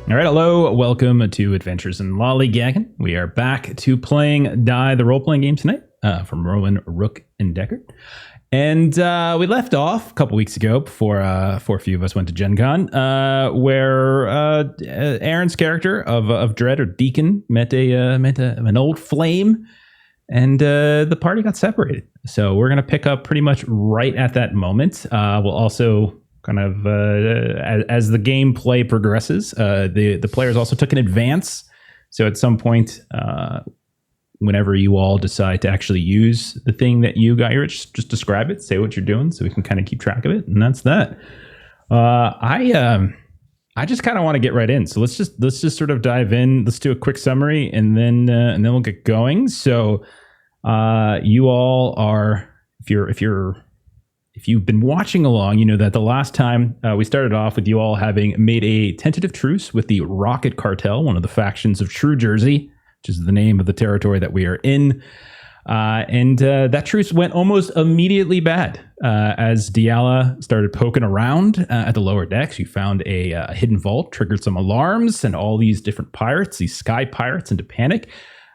All right, hello, welcome to Adventures in Lollygagging. We are back to playing Die, the role-playing game tonight from Rowan, Rook, and Deckard. And we left off a couple weeks ago before a few of us went to Gen Con, where Aaron's character of Dread, or Deacon, met an old flame, and the party got separated. So we're going to pick up pretty much right at that moment. We'll also kind of, as the gameplay progresses, the players also took an advance. So at some point, whenever you all decide to actually use the thing that you got here, just describe it, say what you're doing, so we can kind of keep track of it, and that's that. I just kind of want to get right in, so let's just sort of dive in. Let's do a quick summary, and then we'll get going. So, you all are, if you've been watching along, you know that the last time we started off with you all having made a tentative truce with the Rocket Cartel, one of the factions of True Jersey, which is the name of the territory that we are in. And that truce went almost immediately bad. As Diala started poking around at the lower decks, you found a hidden vault, triggered some alarms, and all these different pirates, these sky pirates, into panic.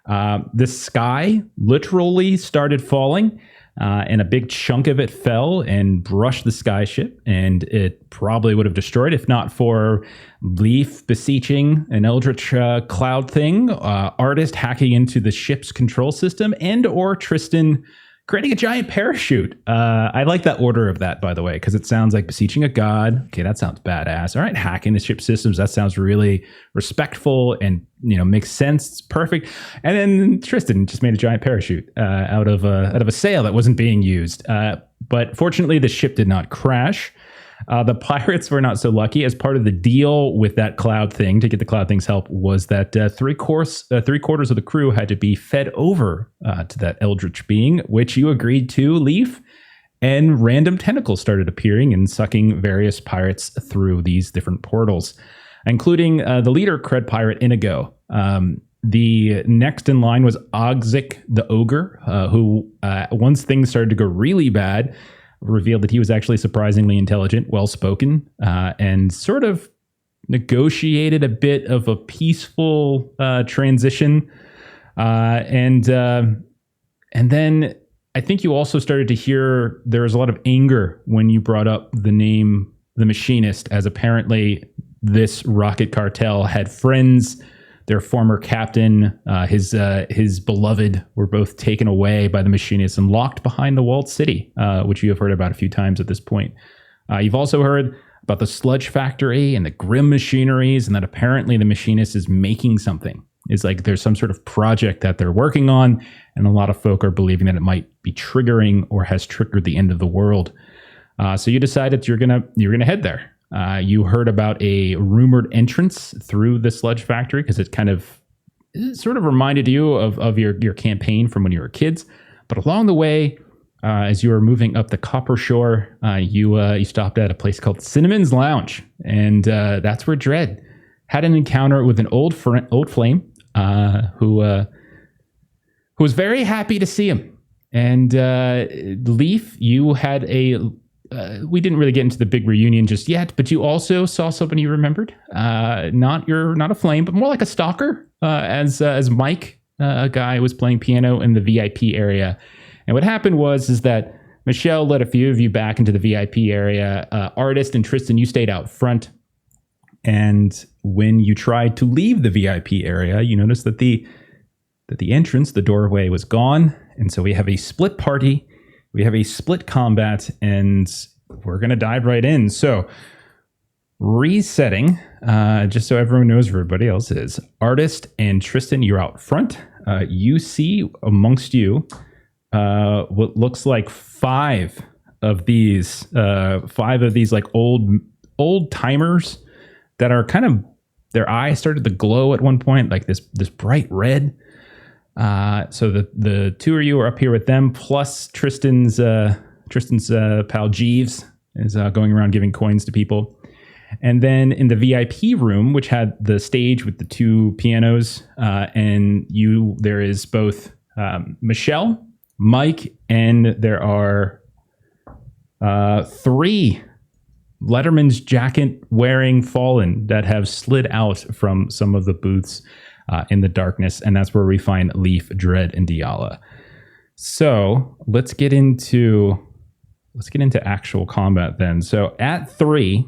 The sky literally started falling. And a big chunk of it fell and brushed the sky ship, and it probably would have destroyed if not for Leaf beseeching an eldritch cloud thing, Artist hacking into the ship's control system, and or Tristan creating a giant parachute. I like that order of that, by the way, because it sounds like beseeching a god. Okay, that sounds badass. All right, hacking the ship systems. That sounds really respectful and, you know, makes sense. It's perfect. And then Tristan just made a giant parachute out of a sail that wasn't being used. But fortunately, the ship did not crash. The pirates were not so lucky. As part of the deal with that cloud thing, to get the cloud thing's help, was that three quarters of the crew had to be fed over to that eldritch being, which you agreed to, Leaf. And random tentacles started appearing and sucking various pirates through these different portals, including the leader, Cred Pirate Inigo. The next in line was Ogzik the Ogre, who, once things started to go really bad, revealed that he was actually surprisingly intelligent, well-spoken, and sort of negotiated a bit of a peaceful transition. And then I think you also started to hear there was a lot of anger when you brought up the name The Machinist, as apparently this Rocket Cartel had friends. Their former captain, his beloved, were both taken away by the Machinists and locked behind the walled city, which you have heard about a few times at this point. You've also heard about the Sludge Factory and the Grim Machineries, and that apparently the Machinist is making something. It's like there's some sort of project that they're working on, and a lot of folk are believing that it might be triggering or has triggered the end of the world. So you decided you're gonna head there. You heard about a rumored entrance through the Sludge Factory because it sort of reminded you of your campaign from when you were kids. But along the way, as you were moving up the Copper Shore, you stopped at a place called Cinnamon's Lounge, and that's where Dread had an encounter with an old flame who was very happy to see him. And Leaf, you had we didn't really get into the big reunion just yet, but you also saw somebody you remembered. Not a flame, but more like a stalker, as Mike, a guy, was playing piano in the VIP area. And what happened is that Michelle led a few of you back into the VIP area. Artist and Tristan, you stayed out front. And when you tried to leave the VIP area, you noticed that the entrance, the doorway, was gone. And so we have a split party. We have a split combat, and we're going to dive right in. So, resetting, just so everyone knows where everybody else is. Artist and Tristan, you're out front. You see amongst you what looks like five of these like old timers that are kind of, their eyes started to glow at one point, like this bright red. So the two of you are up here with them, plus Tristan's pal Jeeves is going around giving coins to people. And then in the VIP room, which had the stage with the two pianos, there is both Michelle, Mike, and there are three Letterman's jacket wearing fallen that have slid out from some of the booths in the darkness, and that's where we find Leaf, Dread, and Diala. So let's get into actual combat then. So at 3,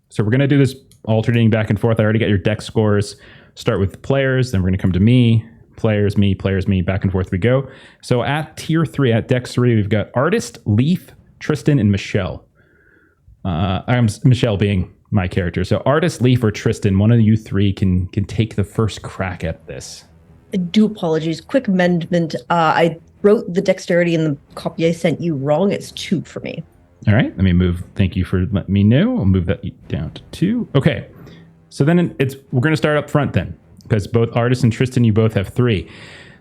so we're gonna do this alternating back and forth. I already got your deck scores. Start with players, then we're gonna come to me, players, me, back and forth we go. So at tier 3, at deck 3, we've got Artist, Leaf, Tristan, and Michelle. Michelle being my character. So Artist, Leaf, or Tristan, one of you 3 can take the first crack at this. I do apologies. Quick amendment. I wrote the dexterity in the copy I sent you wrong. It's 2 for me. All right, let me move. Thank you for letting me know. I'll move that down to 2. Okay, so then we're going to start up front then, because both Artist and Tristan, you both have 3.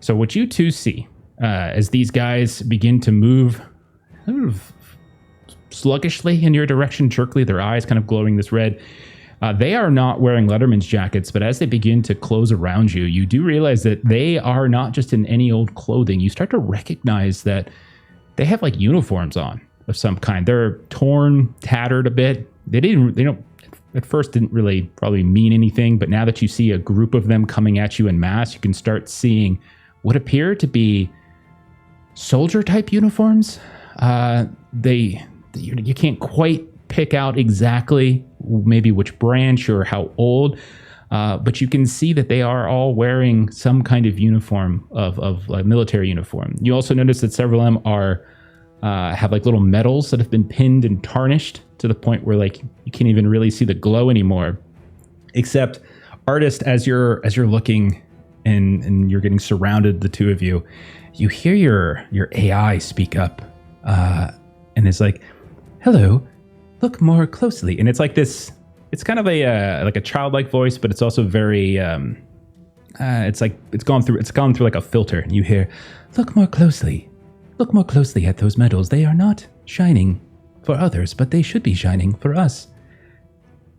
So what you 2 see as these guys begin to move sort of sluggishly in your direction, jerkily, their eyes kind of glowing this red. They are not wearing Letterman's jackets, but as they begin to close around you, you do realize that they are not just in any old clothing. You start to recognize that they have like uniforms on of some kind. They're torn, tattered a bit. They don't at first didn't really probably mean anything, but now that you see a group of them coming at you en masse, you can start seeing what appear to be soldier type uniforms. You can't quite pick out exactly maybe which branch or how old, but you can see that they are all wearing some kind of uniform of military uniform. You also notice that several of them are have like little medals that have been pinned and tarnished to the point where like you can't even really see the glow anymore. Except Artist, as you're looking and you're getting surrounded, the 2 of you, you hear your AI speak up, and it's like, "Hello, look more closely." And it's like this. It's kind of a childlike voice, but it's also very. It's like it's gone through like a filter, and you hear, "Look more closely. Look more closely at those medals. They are not shining for others, but they should be shining for us."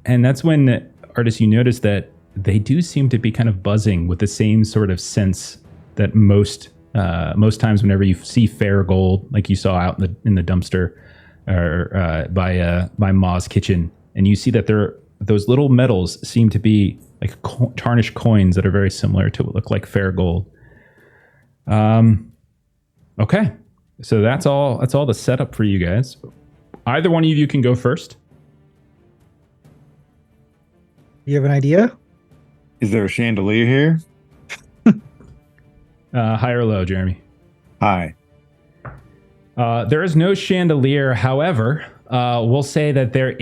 And that's when, Artist, you notice that they do seem to be kind of buzzing with the same sort of sense that most times whenever you see fair gold, like you saw out in the dumpster or by Ma's kitchen, and you see that those little medals seem to be like tarnished coins that are very similar to what look like fair gold. Okay. So that's all the setup for you guys. Either one of you can go first. You have an idea? Is there a chandelier here? High or low, Jeremy? High. There is no chandelier. However, we'll say that there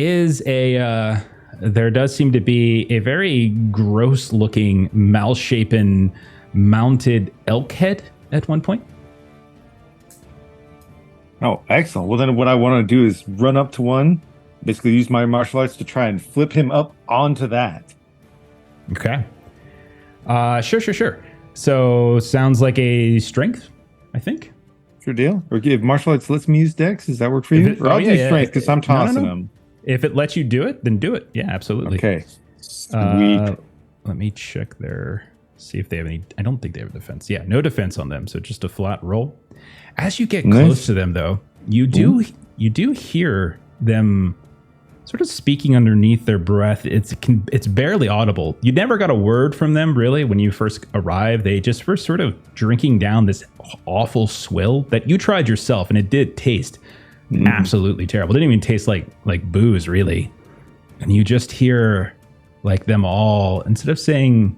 does seem to be a very gross-looking, mal-shapen, mounted elk head at one point. Oh, excellent. Well, then what I want to do is run up to one, basically use my martial arts to try and flip him up onto that. Okay. Sure. So, sounds like a strength, I think. Sure deal. Or if martial arts lets me use dex, does that work for you? I'll do strength because I'm tossing them. If it lets you do it, then do it. Yeah, absolutely. Okay. Sweet. Let me check see if they have any. I don't think they have a defense. Yeah, no defense on them. So just a flat roll. As you get close to them, though, you do hear them sort of speaking underneath their breath. It's barely audible. You never got a word from them, really, when you first arrived. They just were sort of drinking down this awful swill that you tried yourself, and it did taste absolutely terrible. It didn't even taste like booze, really. And you just hear like them all, instead of saying,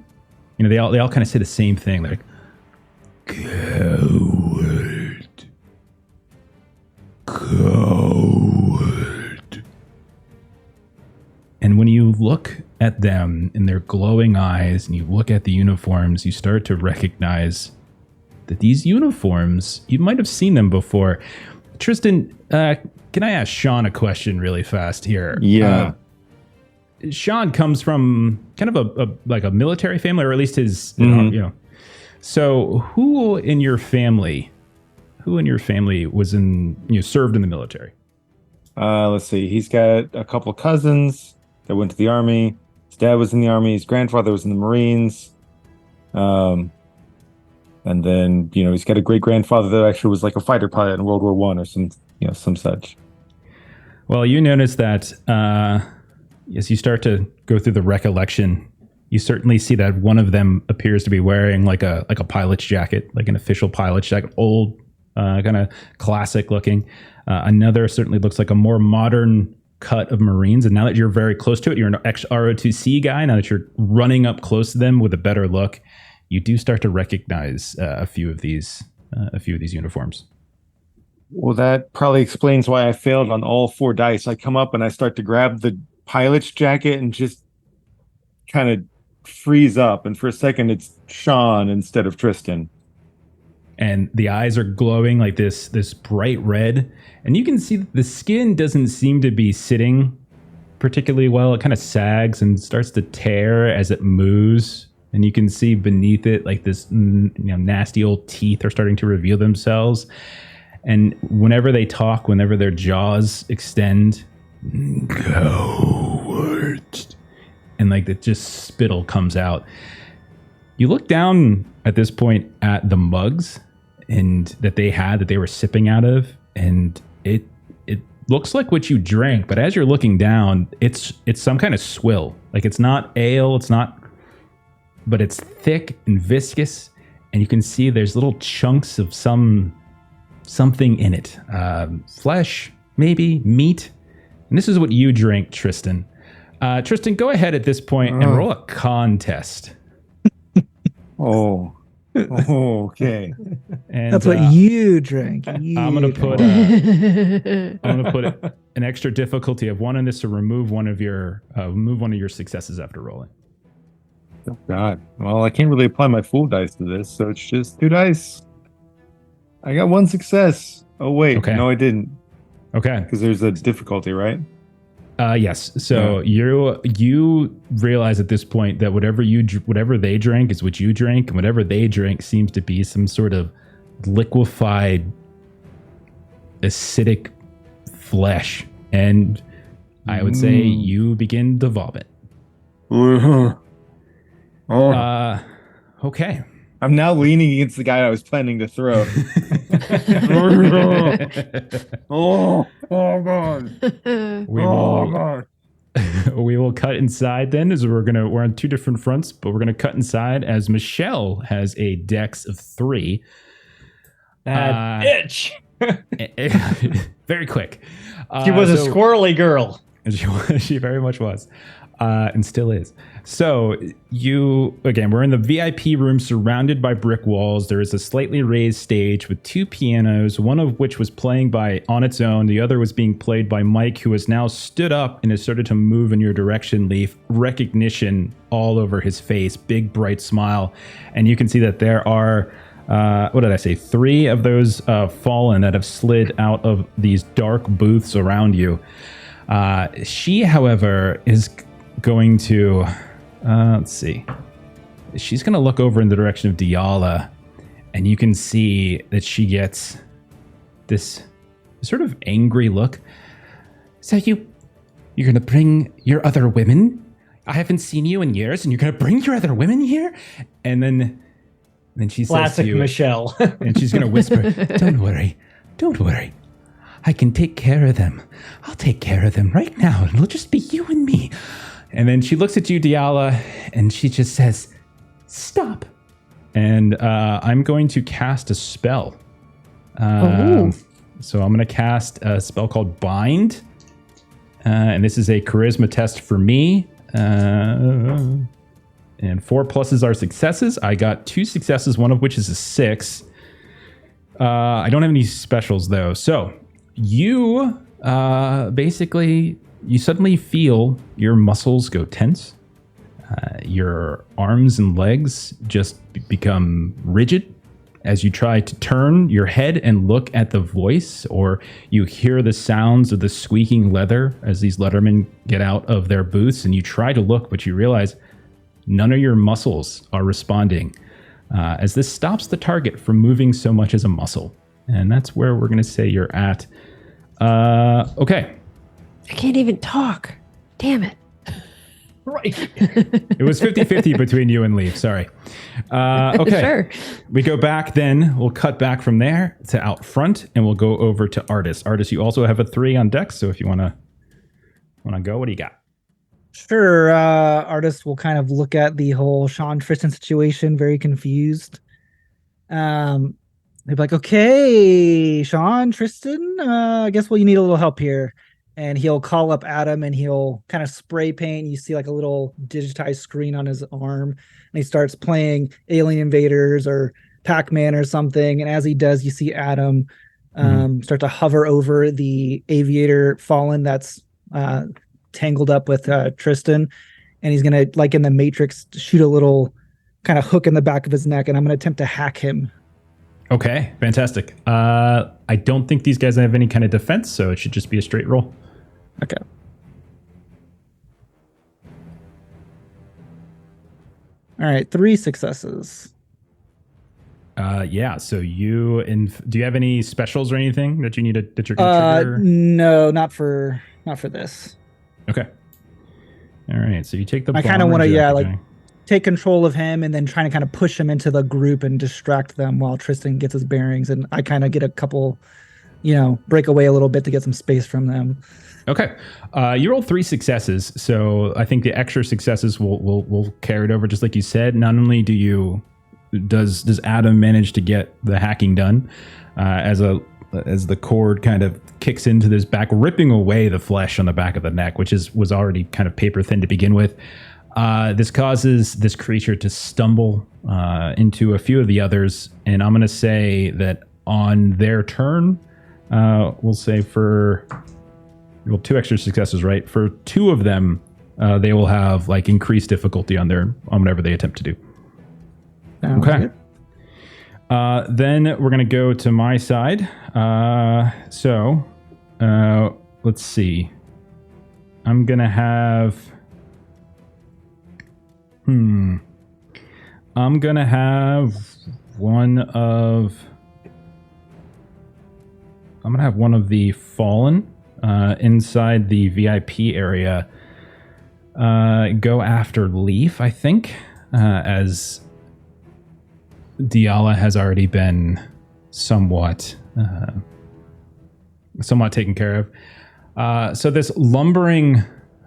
they all kind of say the same thing. They're like, coward. And when you look at them in their glowing eyes and you look at the uniforms, you start to recognize that these uniforms, you might have seen them before. Tristan, can I ask Sean a question really fast here? Yeah. Sean comes from kind of a military family, or at least his, So who in your family was served in the military? Let's see. He's got a couple cousins that went to the army. His dad was in the army. His grandfather was in the Marines. And then, he's got a great grandfather that actually was like a fighter pilot in World War I or some such. Well, you notice that as you start to go through the recollection, you certainly see that one of them appears to be wearing like a pilot's jacket, like an official pilot's jacket, old, kind of classic looking. Another certainly looks like a more modern cut of Marines. And now that you're very close to it, you're an RO2C guy. Now that you're running up close to them with a better look, you do start to recognize a few of these uniforms. Well, that probably explains why I failed on all 4 dice. I come up and I start to grab the pilot's jacket and just kind of freeze up. And for a second, it's Sean instead of Tristan. And the eyes are glowing like this bright red. And you can see that the skin doesn't seem to be sitting particularly well. It kind of sags and starts to tear as it moves. And you can see beneath it, like this nasty old teeth are starting to reveal themselves. And whenever they talk, whenever their jaws extend, cowards, and like that just spittle comes out. You look down at this point at the mugs and that they were sipping out of, and it looks like what you drank, but as you're looking down, it's some kind of swill. Like it's not ale, but it's thick and viscous, and you can see there's little chunks of something in it. Flesh, maybe, meat. And this is what you drink, Tristan. Tristan, go ahead at this point and roll a contest. Oh, okay. And that's what you drank. I'm gonna put an extra difficulty of 1 on this to remove one of your successes after rolling. Oh God. Well, I can't really apply my full dice to this, so it's just 2 dice. I got 1 success. Oh wait, okay. No, I didn't. Okay. Because there's a difficulty, right? Yes. So you realize at this point that whatever they drank is what you drank, and whatever they drank seems to be some sort of liquefied, acidic flesh, and I would say you begin to vomit. Okay. I'm now leaning against the guy I was planning to throw. Oh God. We will cut inside then, as we're on 2 different fronts, but we're gonna cut inside as Michelle has a dex of 3. That bitch. Very quick. She was a squirrely girl. She very much was. And still is. So we're in the VIP room surrounded by brick walls. There is a slightly raised stage with 2 pianos, one of which was playing on its own. The other was being played by Mike, who has now stood up and has started to move in your direction, Leaf. Recognition all over his face, big bright smile. And you can see that there are 3 of those fallen that have slid out of these dark booths around you. She, however, is going to let's see. She's going to look over in the direction of Diala, and you can see that she gets this sort of angry look. So you're going to bring your other women? I haven't seen you in years, and you're going to bring your other women here? And then she says to you, Michelle. and she's going to whisper, Don't worry. I can take care of them. I'll take care of them right now. It'll just be you and me. And then she looks at you, Diala, and she just says, stop. And I'm going to cast a spell. So I'm going to cast a spell called Bind. And this is a charisma test for me. And 4 pluses are successes. I got 2 successes, one of which is a 6. I don't have any specials, though. So you basically... You suddenly feel your muscles go tense. Your arms and legs just become rigid as you try to turn your head and look at the voice, or you hear the sounds of the squeaking leather as these lettermen get out of their booths, and you try to look, but you realize none of your muscles are responding, as this stops the target from moving so much as a muscle. And that's where we're going to say you're at. Okay. I can't even talk. Damn it. Right. It was 50-50 between you and Leaf. Sorry. Okay. Sure. We go back then. We'll cut back from there to out front, and we'll go over to Artis. Artis, you also have a 3 on deck, so if you want to go, what do you got? Sure. Artist will kind of look at the whole Sean Tristan situation, very confused. They'd be like, okay, Sean, Tristan, I guess you need a little help here. And he'll call up Adam and he'll kind of spray paint. You see like a little digitized screen on his arm. And he starts playing Alien Invaders or Pac-Man or something. And as he does, you see Adam start to hover over the aviator Fallen that's tangled up with Tristan. And he's going to, like in the Matrix, shoot a little kind of hook in the back of his neck. And I'm going to attempt to hack him. Okay, fantastic. I don't think these guys have any kind of defense, so it should just be a straight roll. Okay. All right, 3 successes. Yeah. So do you have any specials or anything that you need that you're gonna trigger? No, not for this. Okay. All right. So you take the. I kind of want to take control of him and then trying to kind of push him into the group and distract them while Tristan gets his bearings, and I kind of get a couple, break away a little bit to get some space from them. Okay. You rolled 3 successes, so I think the extra successes will carry it over, just like you said. Not only does Adam manage to get the hacking done, as the cord kind of kicks into this back, ripping away the flesh on the back of the neck, which was already kind of paper thin to begin with. This causes this creature to stumble into a few of the others, and I'm going to say that on their turn, we'll say for 2 extra successes, right? For 2 of them, they will have like increased difficulty on whatever they attempt to do. Sounds okay. Good. Then we're going to go to my side. So let's see. I'm going to have. I'm going to have one of the Fallen inside the VIP area go after Leaf, I think, as Diala has already been somewhat taken care of. So this lumbering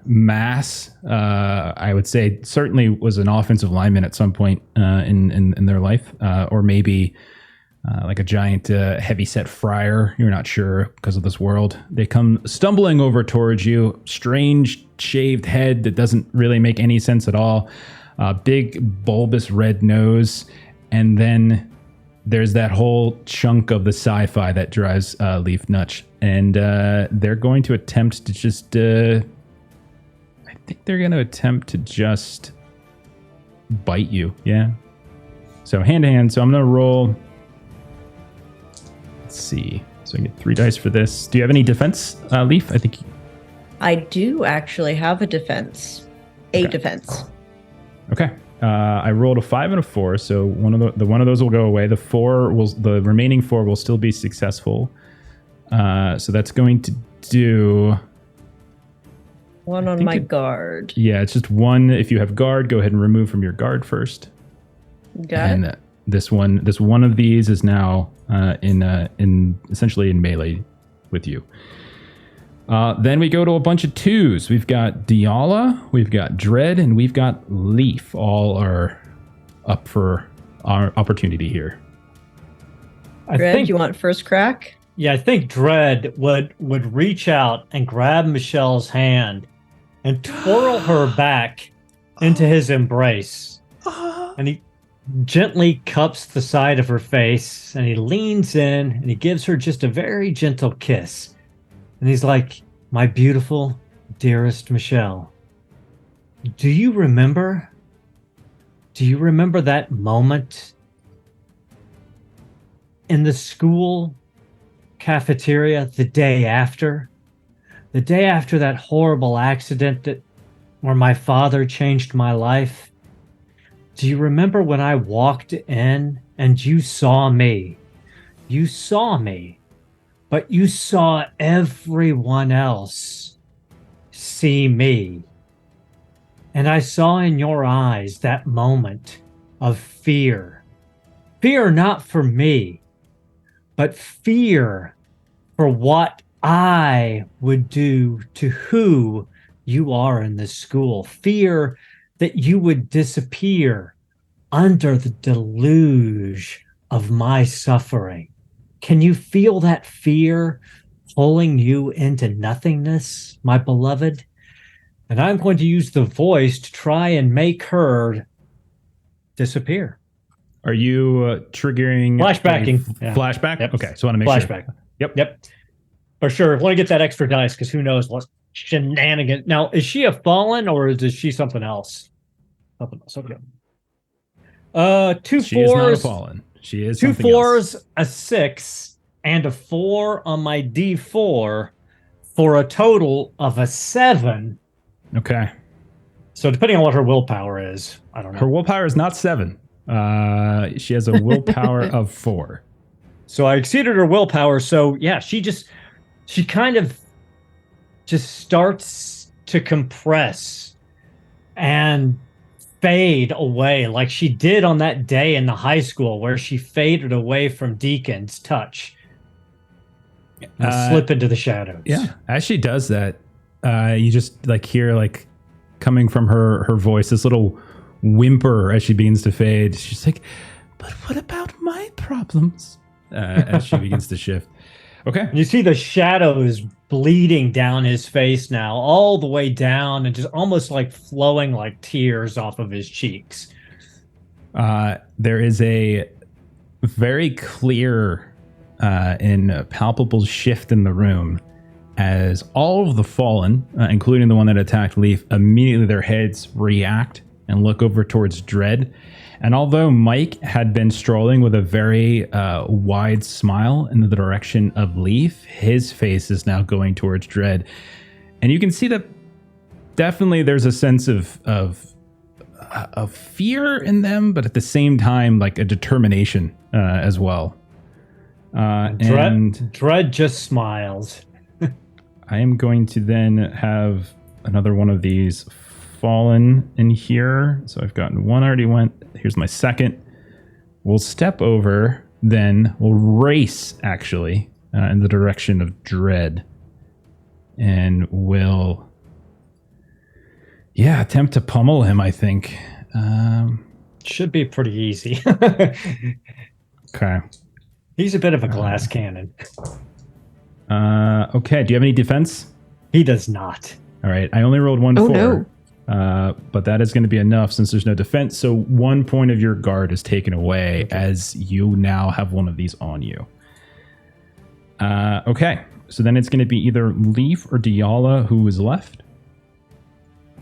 mass, I would say, certainly was an offensive lineman at some point in their life, or maybe like a giant heavy-set friar. You're not sure because of this world. They come stumbling over towards you. Strange shaved head that doesn't really make any sense at all. Big bulbous red nose. And then there's that whole chunk of the sci-fi that drives Leaf nuts. And they're going to attempt to just... I think they're going to attempt to just bite you. Yeah. So hand-to-hand. So I'm going to roll... Let's see. So I get 3 dice for this. Do you have any defense, Leaf? I think... I do actually have a defense. A defense. Okay. I rolled a 5 and a 4, so one of those will go away. The remaining 4 will still be successful. So that's going to do 1 on my guard. Yeah, it's just 1. If you have guard, go ahead and remove from your guard first. Got it. This one of these is now in essentially in melee with you. Then we go to a bunch of 2s. We've got Diala, we've got Dread, and we've got Leaf. All are up for our opportunity here. Dread, you want first crack? Yeah, I think Dread would reach out and grab Michelle's hand and twirl her back into his embrace. And he gently cups the side of her face, and he leans in and he gives her just a very gentle kiss. And he's like, "My beautiful, dearest Michelle, do you remember that moment in the school cafeteria the day after that horrible accident where my father changed my life? Do you remember when I walked in and you saw me? You saw me. But you saw everyone else see me. And I saw in your eyes that moment of fear. Fear not for me, but fear for what I would do to who you are in this school. Fear that you would disappear under the deluge of my suffering. Can you feel that fear pulling you into nothingness, my beloved? And I'm going to use the voice to try and make her disappear. Are you triggering Flashbacking. Yeah. Flashback? Yep. Okay, so I want to make Flashback. sure. Yep. For sure. I want to get that extra dice because who knows what shenanigans. Now, is she a fallen or is she something else? Something else. Okay. 2 She is not a fours. fallen. She is 2 something fours, else. a 6, and a 4 on my D4 for a total of a 7. Okay. So depending on what her willpower is, I don't know. Her willpower is not 7. She has a willpower of 4. So I exceeded her willpower. So yeah, she kind of just starts to compress and fade away like she did on that day in the high school where she faded away from Deacon's touch and slip into the shadows. Yeah. As she does that, you just like hear like coming from her voice, this little whimper as she begins to fade. She's like, but what about my problems? As she begins to shift. Okay. And you see the shadows bleeding down his face now, all the way down and just almost like flowing like tears off of his cheeks. There is a very clear and palpable shift in the room as all of the fallen, including the one that attacked Leaf, immediately their heads react and look over towards Dread. And although Mike had been strolling with a very wide smile in the direction of Leaf, his face is now going towards Dread. And you can see that definitely there's a sense of fear in them, but at the same time, like a determination as well. Dread just smiles. I am going to then have another one of these fallen in here. So I've gotten one already went. Here's my second. We'll step over, then we'll race actually in the direction of Dread. And we'll, attempt to pummel him, I think. Should be pretty easy. Okay. He's a bit of a glass cannon. Okay, do you have any defense? He does not. All right, I only rolled 1 Oh, 4. no. But that is going to be enough since there's no defense. So 1 point of your guard is taken away as you now have one of these on you. Okay, so then it's going to be either Leaf or Diala who is left.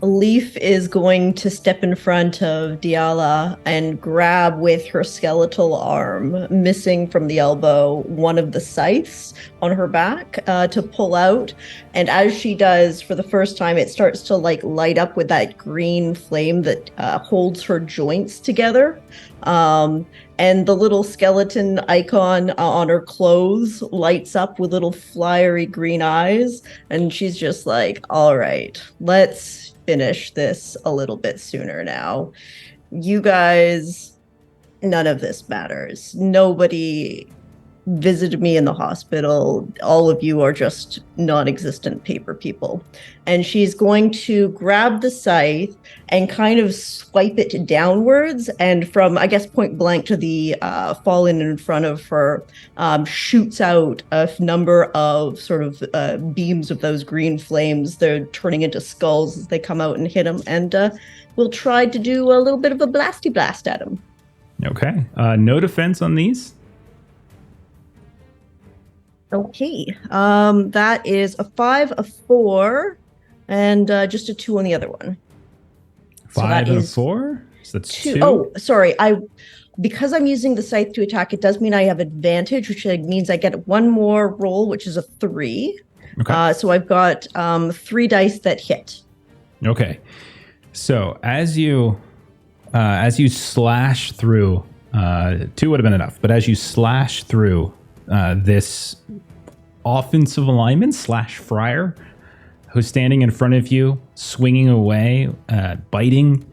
Leaf is going to step in front of Diala and grab with her skeletal arm, missing from the elbow, one of the scythes on her back to pull out. And as she does, for the first time, it starts to like light up with that green flame that holds her joints together. And the little skeleton icon on her clothes lights up with little flyery green eyes. And she's just like, all right, let's finish this a little bit sooner now. You guys, none of this matters. Nobody visited me in the hospital. All of you are just non-existent paper people. And she's going to grab the scythe and kind of swipe it downwards, and from, I guess, point blank to the fallen in front of her, shoots out a number of sort of beams of those green flames. They're turning into skulls as they come out and hit him, and we'll try to do a little bit of a blasty blast at him. Okay, no defense on these. Okay, that is a 5, a 4, and just a 2 on the other one. 5 and a 4? So that's 2. Oh, sorry. Because I'm using the scythe to attack, it does mean I have advantage, which means I get one more roll, which is a 3. Okay. So I've got 3 dice that hit. Okay. So as you slash through, 2 would have been enough, but as you slash through this offensive lineman / friar who's standing in front of you, swinging away, biting.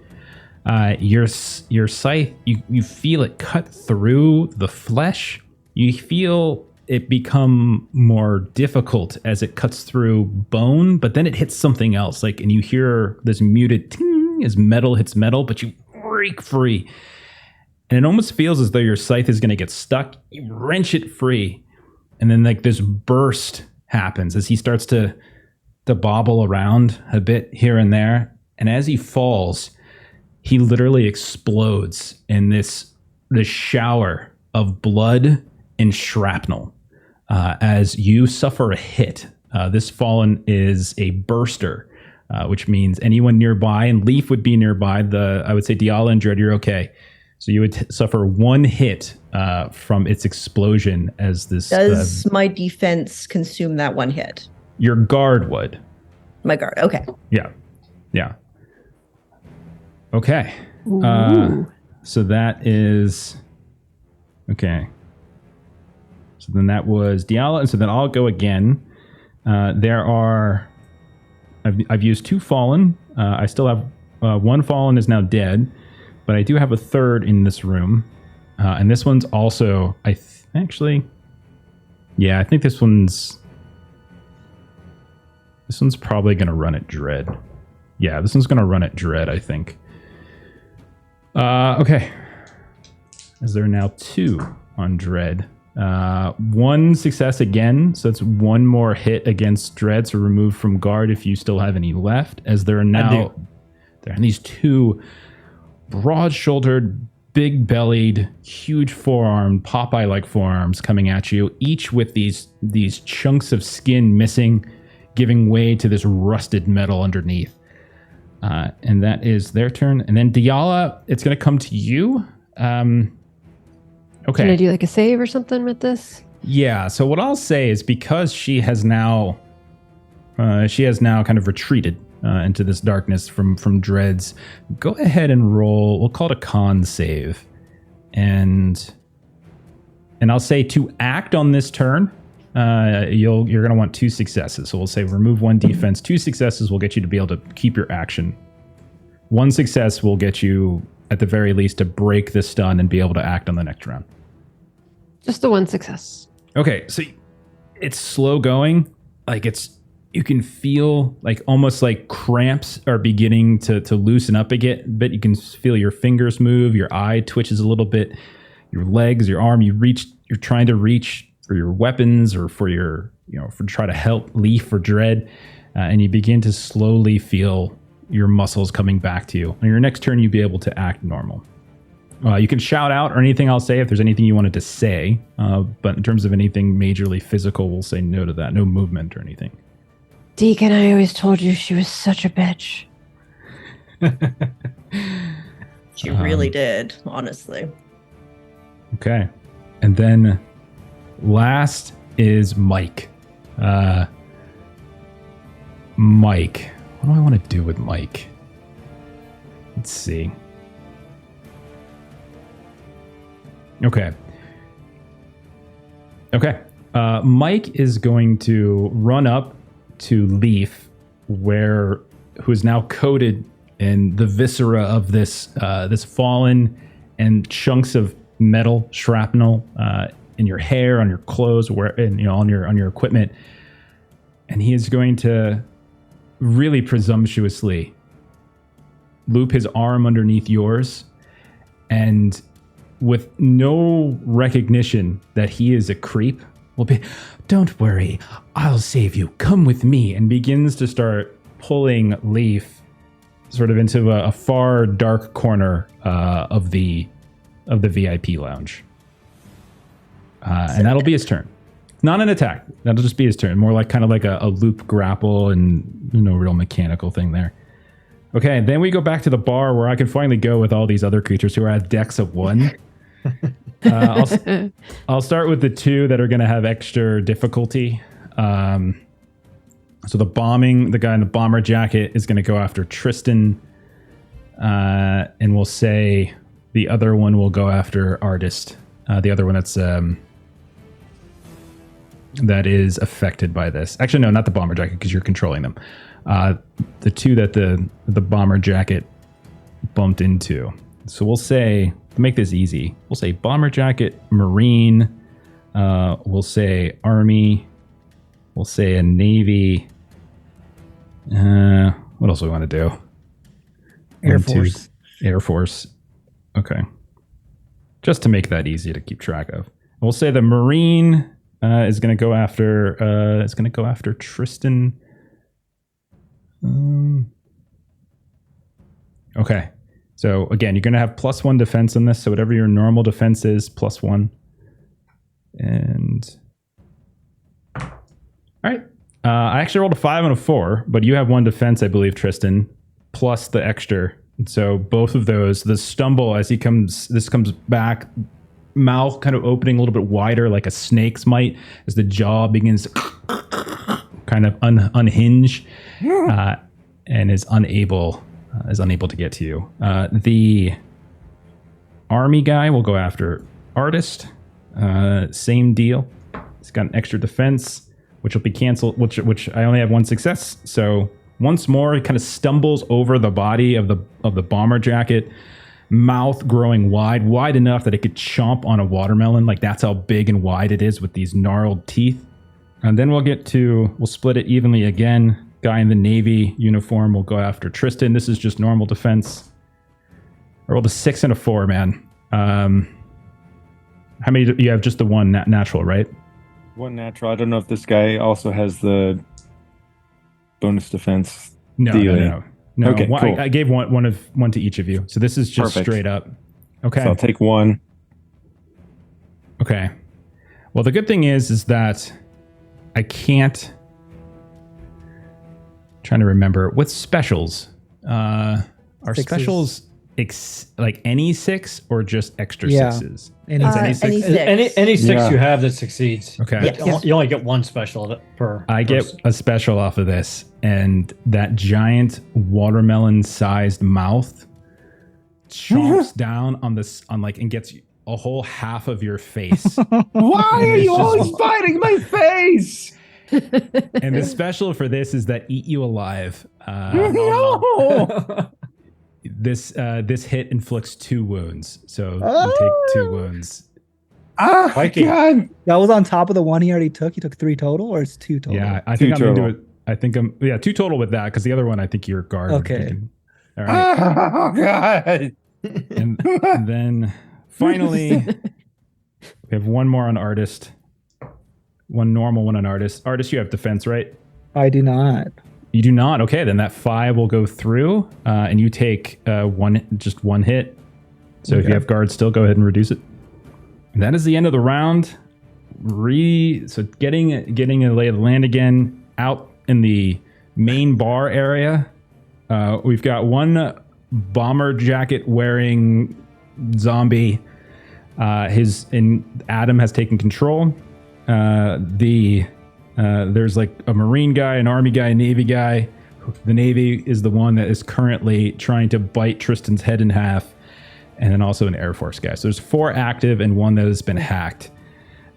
Your scythe, you feel it cut through the flesh. You feel it become more difficult as it cuts through bone, but then it hits something else. And you hear this muted ting as metal hits metal, but you break free. And it almost feels as though your scythe is going to get stuck. You wrench it free. And then this burst happens as he starts to bobble around a bit here and there. And as he falls, he literally explodes in this shower of blood and shrapnel as you suffer a hit. This fallen is a burster, which means anyone nearby, and Leaf would be nearby. I would say Diala and Dread, you're okay. So you would suffer one hit from its explosion as this... Does my defense consume that one hit? Your guard would. My guard, okay. Yeah. Okay. So that is... Okay. So then that was Diala, and so then I'll go again. There are... I've used 2 fallen. I still have... one fallen is now dead, but I do have a third in this room. And this one's also... actually... Yeah, I think this one's probably going to run at Dread. Yeah, this one's going to run at Dread, I think. Okay. Is there now 2 on Dread? 1 success again, so it's 1 more hit against Dread, so remove from guard if you still have any left. As there are these 2 broad-shouldered, big-bellied, huge forearmed, Popeye-like forearms coming at you, each with these chunks of skin missing, giving way to this rusted metal underneath. And that is their turn. And then Diala, it's going to come to you. Okay. Can I do like a save or something with this? Yeah. So what I'll say is because she has now kind of retreated into this darkness from Dreads, go ahead and roll. We'll call it a con save, and I'll say to act on this turn, you're going to want 2 successes. So we'll say remove 1 defense. 2 successes will get you to be able to keep your action. 1 success will get you, at the very least, to break the stun and be able to act on the next round. Just the 1 success. Okay, so it's slow going. You can feel almost like cramps are beginning to loosen up a bit. You can feel your fingers move, your eye twitches a little bit, your legs, your arm. You're trying to reach for your weapons or for try to help Leaf or Dread, and you begin to slowly feel your muscles coming back to you. On your next turn, you'll be able to act normal. You can shout out or anything I'll say if there's anything you wanted to say, but in terms of anything majorly physical, we'll say no to that. No movement or anything. Deacon, I always told you she was such a bitch. She really did, honestly. Okay. And then last is Mike. Mike. What do I want to do with Mike? Let's see. Okay. Mike is going to run up to Leaf, who is now coated in the viscera of this fallen and chunks of metal shrapnel in your hair, on your clothes, on your equipment, and he is going to really presumptuously loop his arm underneath yours, and with no recognition that he is a creep, will be, "Don't worry, I'll save you. Come with me," and begins to start pulling Leaf sort of into a far dark corner of the VIP lounge. And that'll be his turn. Not an attack. That'll just be his turn. More kind of like a loop grapple, and no real mechanical thing there. Okay, then we go back to the bar where I can finally go with all these other creatures who are at decks of 1. I'll start with the 2 that are going to have extra difficulty. So the guy in the bomber jacket is going to go after Tristan, and we'll say the other one will go after Artist. The other one that's that is affected by this. Actually, no, not the bomber jacket because you're controlling them. The two that the bomber jacket bumped into. So we'll say, to make this easy, we'll say bomber jacket, marine. We'll say army. We'll say a navy. What else do we want to do? Air Force. Air Force. Okay. Just to make that easy to keep track of. We'll say the marine is going to go after. It's going to go after Tristan. Okay. So again, you're going to have +1 defense on this. So whatever your normal defense is, +1. And all right. I actually rolled a 5 and a 4, but you have 1 defense, I believe, Tristan, plus the extra. And so both of those, the stumble as this comes back, mouth kind of opening a little bit wider like a snake's might as the jaw begins to kind of unhinge and is unable to get to you. The army guy will go after artist. Same deal. He's got an extra defense, which will be canceled, which I only have 1 success. So once more, he kind of stumbles over the body of the bomber jacket, mouth growing wide enough that it could chomp on a watermelon. Like that's how big and wide it is with these gnarled teeth. And then we'll split it evenly again. Guy in the navy uniform will go after Tristan. This is just normal defense. I rolled a 6 and a 4, man. How many? You have just the 1 natural, right? 1 natural. I don't know if this guy also has the bonus defense. No. Okay, cool. cool. I gave one to each of you. So this is just Perfect. straight up. Okay. So I'll take 1. Okay. Well, the good thing is that I can't. Trying to remember with specials. Are Sixes. specials like any 6 or just extra Yeah. 6s? Any Any six. six. Any 6 Yeah. you have that succeeds. Okay. Yes. You only get 1 special per. I get person. a special off of this, and that giant watermelon-sized mouth chomps down on and gets a whole half of your face. Why And are it's you just- always biting my face? And the special for this is that eat you alive. No! This hit inflicts 2 wounds, so you take 2 wounds. Ah, Viking. God. That was on top of the 1 he already took. He took 3 total, or it's 2 total? Yeah, I 2 think I'm into total. it. I think I'm 2 total with that because the other one I think you're guard. Okay. All right. Oh, God. And then finally, we have 1 more on artist. 1 normal, 1 on artist. Artist, you have defense, right? I do not. You do not. Okay, then that 5 will go through, and you take just one hit. So if you have guard still, go ahead and reduce it. And that is the end of the round. So getting a lay of the land again out in the main bar area. We've got 1 bomber jacket wearing zombie. Adam has taken control. There's like a marine guy, an army guy, a navy guy. The navy is the one that is currently trying to bite Tristan's head in half, and then also an Air Force guy. So there's 4 active and 1 that has been hacked.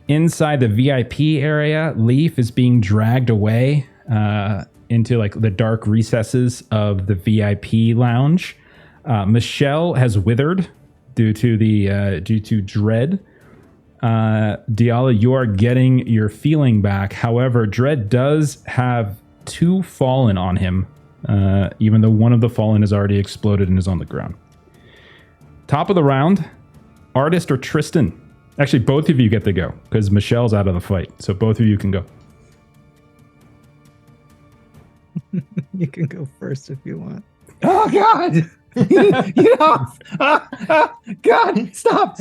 Inside the VIP area, Leaf is being dragged away into like the dark recesses of the VIP lounge. Michelle has withered due to dread. Diala, you are getting your feeling back. However, Dread does have 2 fallen on him, even though one of the fallen has already exploded and is on the ground. Top of the round, Artist or Tristan? Actually, both of you get to go because Michelle's out of the fight. So both of you can go. You can go first if you want. Oh, God. Get off. God, stop.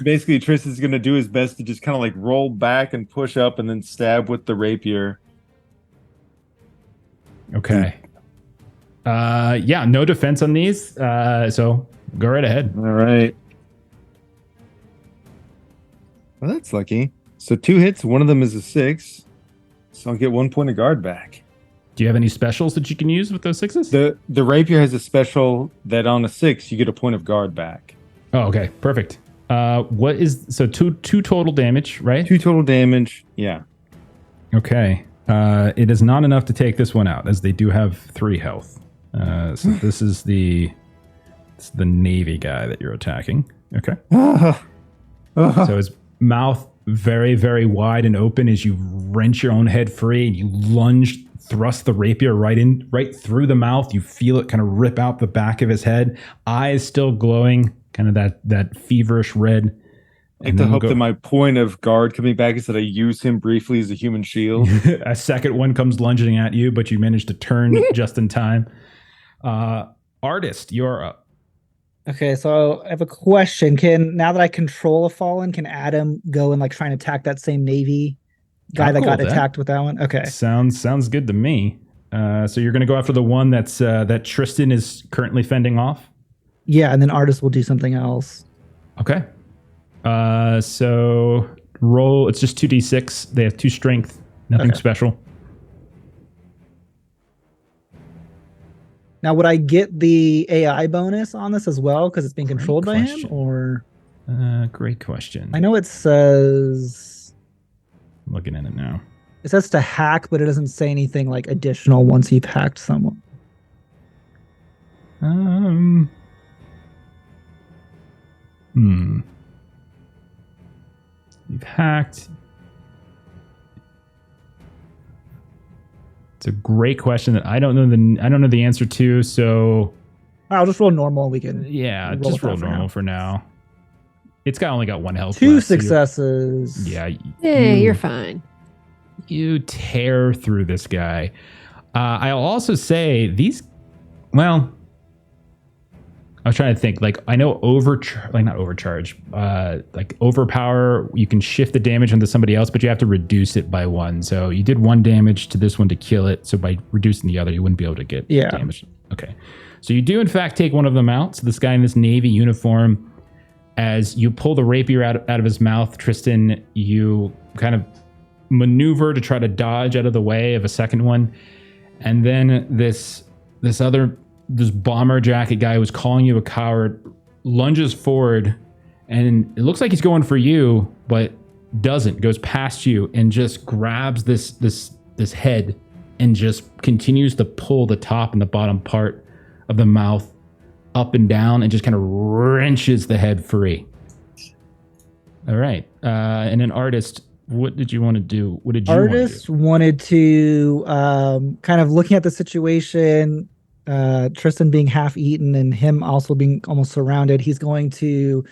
Basically, Tristan's going to do his best to just kind of like roll back and push up and then stab with the rapier. Okay. No defense on these. So go right ahead. All right. Well, that's lucky. So 2 hits, one of them is a 6. So I'll get 1 point of guard back. Do you have any specials that you can use with those 6s? The rapier has a special that on a 6 you get a point of guard back. Oh, okay. Perfect. What is so two total damage, right? 2 total damage. Yeah. Okay. It is not enough to take this one out, as they do have 3 health. So this is the Navy guy that you're attacking. Okay. So his mouth very, very wide and open as you wrench your own head free and you lunge, thrust the rapier right through the mouth. You feel it kind of rip out the back of his head. Eyes still glowing, kind of that feverish red. I like to hope that my point of guard coming back is that I use him briefly as a human shield. A second one comes lunging at you, but you manage to turn just in time. Artist, you're up. Okay, so I have a question. Now that I control a fallen, can Adam go and like try and attack that same Navy guy that got attacked with that one? Okay. Sounds good to me. So you're gonna go after the one that Tristan is currently fending off? Yeah, and then Artist will do something else. Okay. So roll, it's just 2d6. They have 2 strength, nothing special. Now, would I get the AI bonus on this as well because it's being controlled by him? Or great question. I know it says. I'm looking at it now. It says to hack, but it doesn't say anything like additional once you've hacked someone. You've hacked. It's a great question that I don't know the answer to. So I'll just roll normal. We can just roll normal for now. It's only got 1 health. 2 successes. So you're fine. You tear through this guy. I'll also say these. Well, I was trying to think. Like I know not overcharge. Like overpower. You can shift the damage onto somebody else, but you have to reduce it by 1. So you did 1 damage to this one to kill it. So by reducing the other, you wouldn't be able to get damage. Okay. So you do in fact take one of them out. So this guy in this Navy uniform, as you pull the rapier out of his mouth, Tristan, you kind of maneuver to try to dodge out of the way of a second one, and then this bomber jacket guy who's calling you a coward lunges forward, and it looks like he's going for you, but doesn't. Goes past you and just grabs this head and just continues to pull the top and the bottom part of the mouth up and down and just kind of wrenches the head free. All right. And an Artist, what did you want to do? What did you Artist wanted to kind of looking at the situation, Tristan being half eaten and him also being almost surrounded. He's going to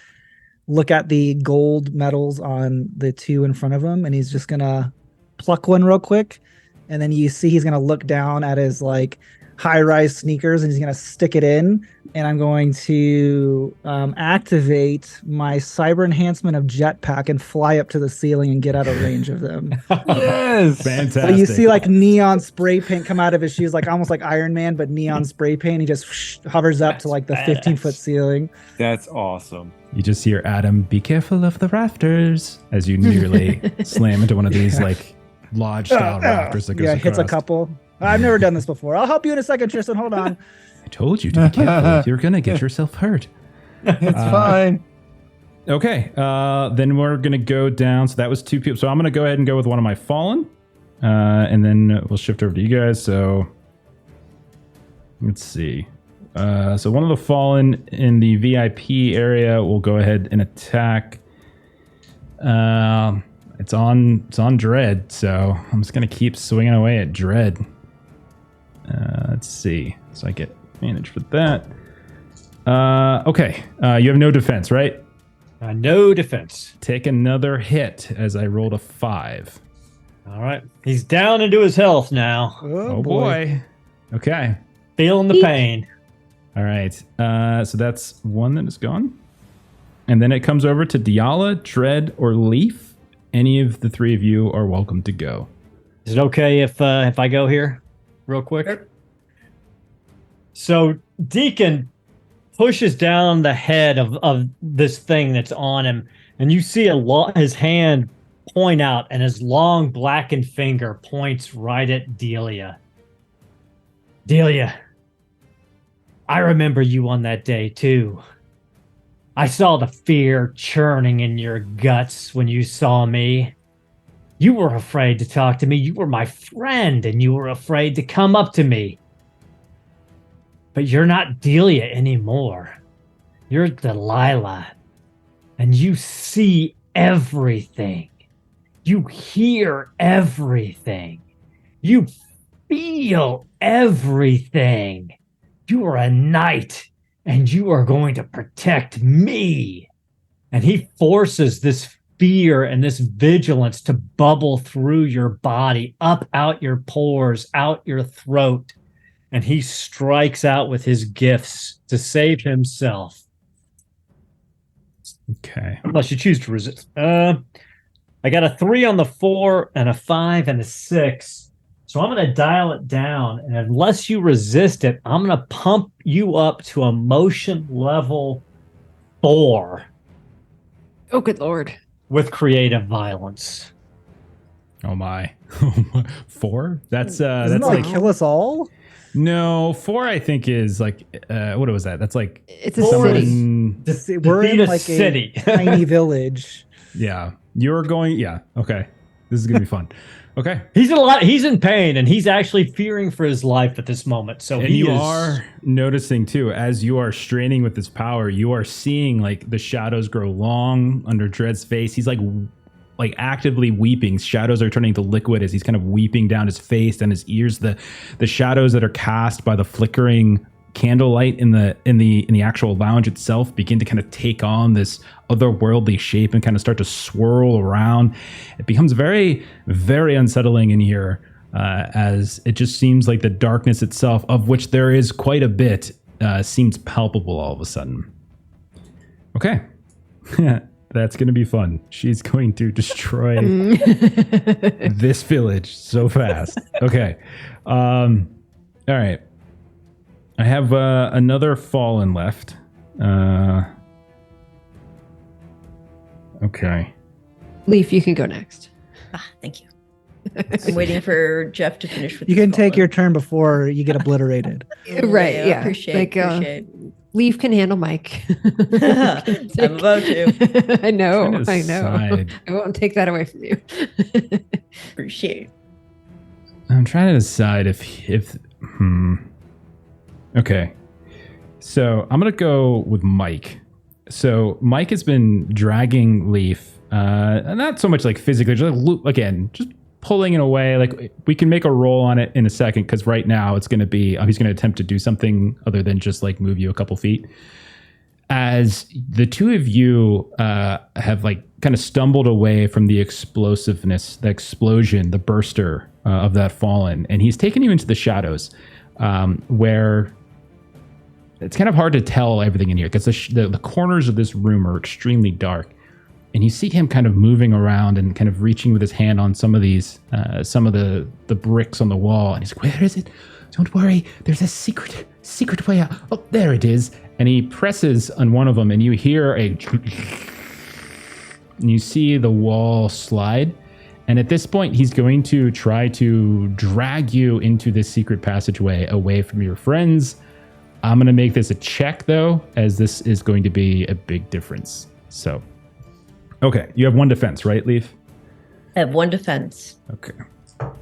look at the gold medals on the 2 in front of him, and he's just gonna pluck one real quick. And then you see he's gonna look down at his like high-rise sneakers and he's gonna stick it in. And I'm going to activate my cyber enhancement of jetpack and fly up to the ceiling and get out of range of them. Yes, fantastic. So you see like neon spray paint come out of his shoes, like almost like Iron Man, but neon spray paint. He just hovers up to like the 15-foot ceiling. That's awesome. You just hear Adam, "Be careful of the rafters," as you nearly slam into one of these like lodge-style rafters that goes across. Hits a couple. I've never done this before. I'll help you in a second, Tristan. Hold on. I told you to be careful. You're gonna get yourself hurt. It's fine. Okay, then we're gonna go down. So that was 2 people. So I'm gonna go ahead and go with one of my fallen, and then we'll shift over to you guys. So let's see. So one of the fallen in the VIP area will go ahead and attack. It's on Dread, so I'm just gonna keep swinging away at Dread. Let's see. So I get advantage for that. Okay. You have no defense, right? No defense. Take another hit as I rolled a 5. All right. He's down into his health now. Oh boy. Okay. Feeling the pain. All right. So that's one that is gone. And then it comes over to Diala, Dread, or Leaf. Any of the 3 of you are welcome to go. Is it okay if I go here real quick? Sure. So Deacon pushes down the head of this thing that's on him, and you see his hand point out, and his long blackened finger points right at Delia. Delia, I remember you on that day too. I saw the fear churning in your guts when you saw me. You were afraid to talk to me. You were my friend, and you were afraid to come up to me. But you're not Delia anymore. You're Delilah. And you see everything. You hear everything. You feel everything. You are a knight, and you are going to protect me. And he forces this fear and this vigilance to bubble through your body, up out your pores, out your throat. And he strikes out with his gifts to save himself. Okay. Unless you choose to resist. I got a 3 on the 4 and a 5 and a 6. So I'm going to dial it down. And unless you resist it, I'm going to pump you up to emotion level 4 Oh, good Lord. with creative violence. Oh my. 4? That's Doesn't that's that, like kill us all? no, 4 I think is like what was that? That's like It's a Four city. someone We're in Defeat a like city. a tiny village. yeah. You're going yeah, okay. This is going to be fun. Okay. He's in pain, and he's actually fearing for his life at this moment. So And you are noticing too, as you are straining with this power, you are seeing like the shadows grow long under Dread's face. He's like actively weeping. Shadows are turning to liquid as he's kind of weeping down his face and his ears. The shadows that are cast by the flickering candlelight in the actual lounge itself begin to kind of take on this otherworldly shape and kind of start to swirl around. It becomes very, very unsettling in here as it just seems like the darkness itself, of which there is quite a bit, seems palpable all of a sudden. Okay. That's going to be fun. She's going to destroy this village so fast. Okay. All right. I have another fallen left. Okay. Leaf, you can go next. Thank you. I'm waiting for Jeff to finish with You this can take follow-up. your turn before you get obliterated. Right, yeah. Appreciate. Leaf can handle Mike. I'm about to. I know. Trying to I know. decide. I won't take that away from you. Appreciate. I'm trying to decide if Okay. So I'm going to go with Mike. So Mike has been dragging Leaf, not so much like physically, just again, just pulling it away. Like we can make a roll on it in a second, because right now it's going to be, he's going to attempt to do something other than just like move you a couple feet. As the two of you have like kind of stumbled away from the explosiveness, the explosion, the burster of that fallen, and he's taken you into the shadows, where it's kind of hard to tell everything in here because the corners of this room are extremely dark, and you see him kind of moving around and kind of reaching with his hand on some of these, some of the bricks on the wall, and he's like, "Where is it? Don't worry, there's a secret way out. Oh, there it is." And he presses on one of them, and you hear and you see the wall slide. And at this point, he's going to try to drag you into this secret passageway away from your friends. I'm going to make this a check, though, as this is going to be a big difference. So, okay, you have one defense, right, Leaf? I have one defense. Okay. All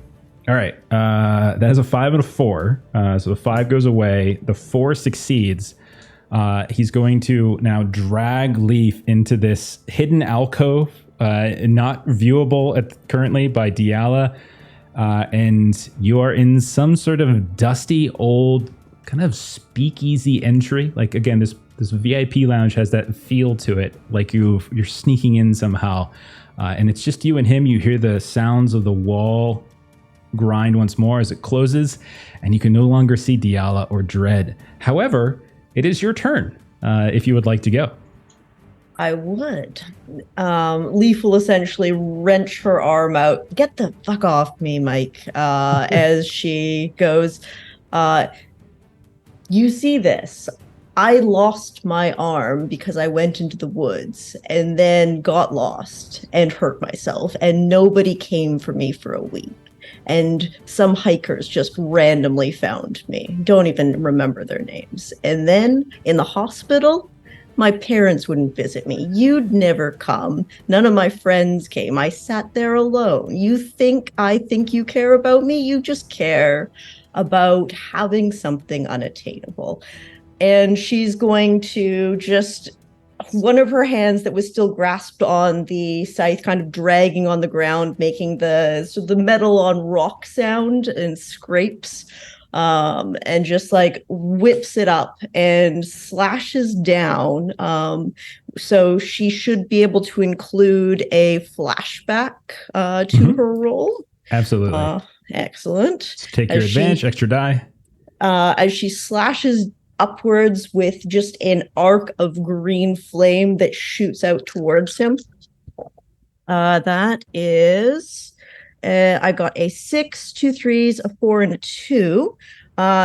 right. That is a 5 and a 4. So the 5 goes away. The 4 succeeds. He's going to now drag Leaf into this hidden alcove, not viewable currently by Diala. And you are in some sort of dusty old kind of speakeasy entry. Like, again, this VIP lounge has that feel to it, like you're sneaking in somehow. And it's just you and him. You hear the sounds of the wall grind once more as it closes, and you can no longer see Diala or Dread. However, it is your turn if you would like to go. I would. Leaf will essentially wrench her arm out. Get the fuck off me, Mike, as she goes, you see this. I lost my arm because I went into the woods and then got lost and hurt myself, and nobody came for me for a week. And some hikers just randomly found me. Don't even remember their names. And then in the hospital, My parents wouldn't visit me. You'd never come. None of my friends came. I sat there alone. You think I think you care about me? You just care about having something unattainable. And she's going to just, one of her hands that was still grasped on the scythe, kind of dragging on the ground, making the metal on rock sound and scrapes, and just like whips it up and slashes down. So she should be able to include a flashback to her roll. Absolutely. Excellent. So take your advantage, extra die. As she slashes upwards with just an arc of green flame that shoots out towards him. That is, I got a 6, 2 3s, a 4, and a 2.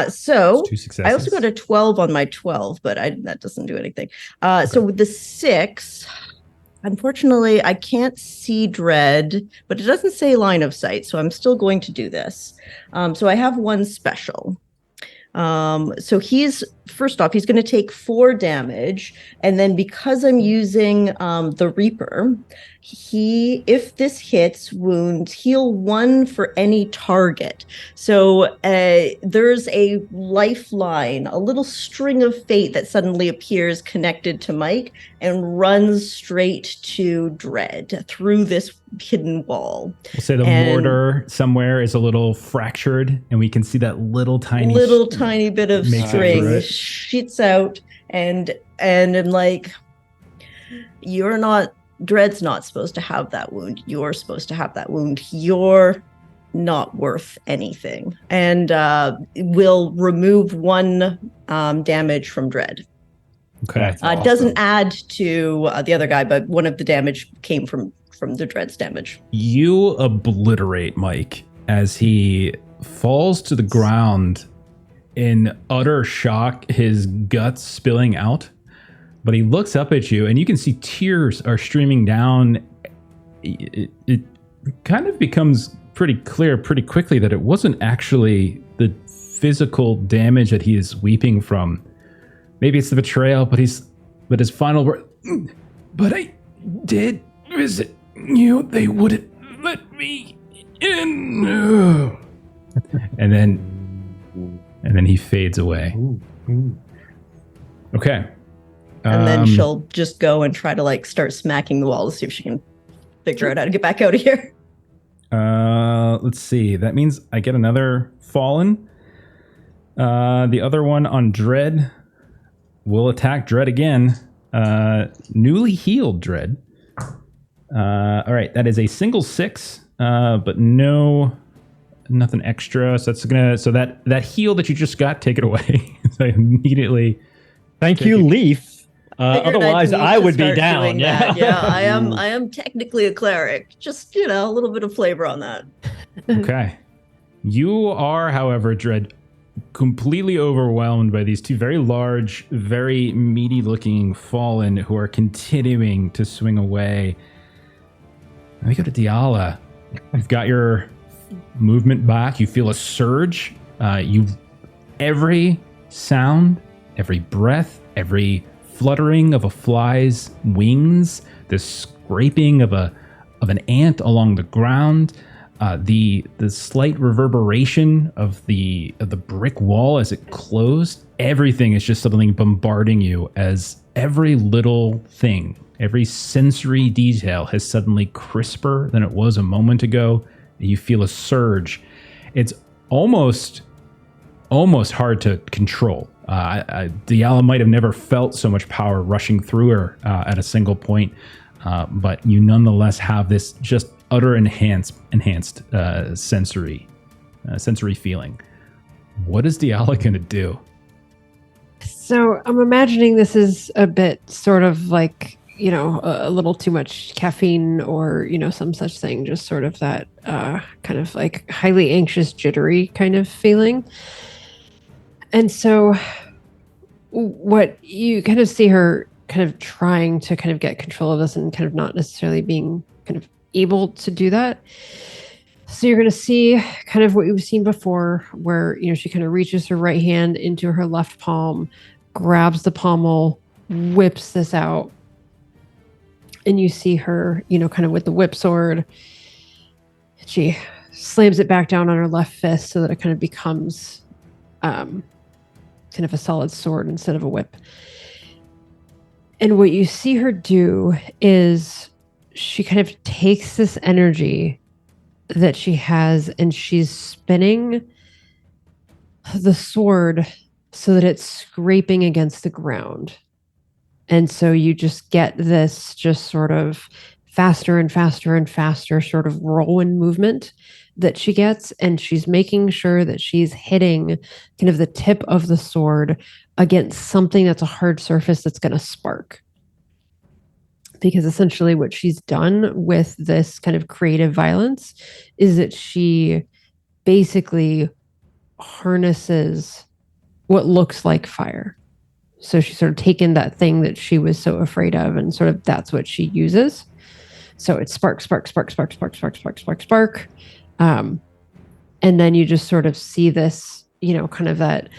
So 2 successes. I also got a 12 on my 12, but that doesn't do anything. So with the 6, unfortunately, I can't see Dread, but it doesn't say line of sight, so I'm still going to do this. So I have one special. So he's going to take 4 damage, and then because I'm using the Reaper, if this hits, wounds heal 1 for any target. So there's a lifeline, a little string of fate that suddenly appears connected to Mike and runs straight to Dread through this hidden wall. We'll say the mortar somewhere is a little fractured, and we can see that little tiny bit of string shoots out, and I'm like, Dread's not supposed to have that wound. You're supposed to have that wound. You're not worth anything, and will remove 1 damage from Dread. Okay. Awesome. Doesn't add to the other guy, but 1 of the damage came from the Dread's damage. You obliterate Mike as he falls to the ground in utter shock, his guts spilling out. But he looks up at you, and you can see tears are streaming down. It kind of becomes pretty clear pretty quickly that it wasn't actually the physical damage that he is weeping from. Maybe it's the betrayal, but his final word, but I did visit you. They wouldn't let me in. And then he fades away. Okay. And then she'll just go and try to start smacking the wall to see if she can figure out how to get back out of here. Let's see. That means I get another fallen. The other one on Dread will attack Dread again. Newly healed Dread. All right, that is a single 6, but nothing extra. So that heal that you just got, take it away. So I immediately. Thank you, Leaf. Otherwise, I would be down. Yeah, I am technically a cleric. Just a little bit of flavor on that. Okay, you are, however, Dread, completely overwhelmed by these 2 very large, very meaty-looking fallen who are continuing to swing away. Let me go to Diala. You've got your movement back. You feel a surge. Every sound, every breath, every fluttering of a fly's wings, the scraping of an ant along the ground, the slight reverberation of the brick wall as it closed. Everything is just suddenly bombarding you as every little thing, every sensory detail has suddenly crisper than it was a moment ago. You feel a surge. It's almost hard to control. Diala might have never felt so much power rushing through her at a single point, but you nonetheless have this just utter enhanced sensory feeling. What is Diala going to do? So I'm imagining this is a bit sort of like, a little too much caffeine or, some such thing, just sort of that kind of like highly anxious, jittery kind of feeling. And so what you kind of see her kind of trying to kind of get control of this and kind of not necessarily being kind of able to do that. So you're going to see kind of what you've seen before where, she kind of reaches her right hand into her left palm, grabs the pommel, whips this out, and you see her, kind of with the whip sword. She slams it back down on her left fist so that it kind of becomes kind of a solid sword instead of a whip. And what you see her do is she kind of takes this energy that she has and she's spinning the sword so that it's scraping against the ground. And so you just get this just sort of faster and faster and faster sort of whirlwind movement that she gets. And she's making sure that she's hitting kind of the tip of the sword against something that's a hard surface that's going to spark. Because essentially what she's done with this kind of creative violence is that she basically harnesses what looks like fire. So she's sort of taken that thing that she was so afraid of and sort of that's what she uses. So it's spark, spark, spark, spark, spark, spark, spark, spark, spark. And then you just sort of see this, kind of that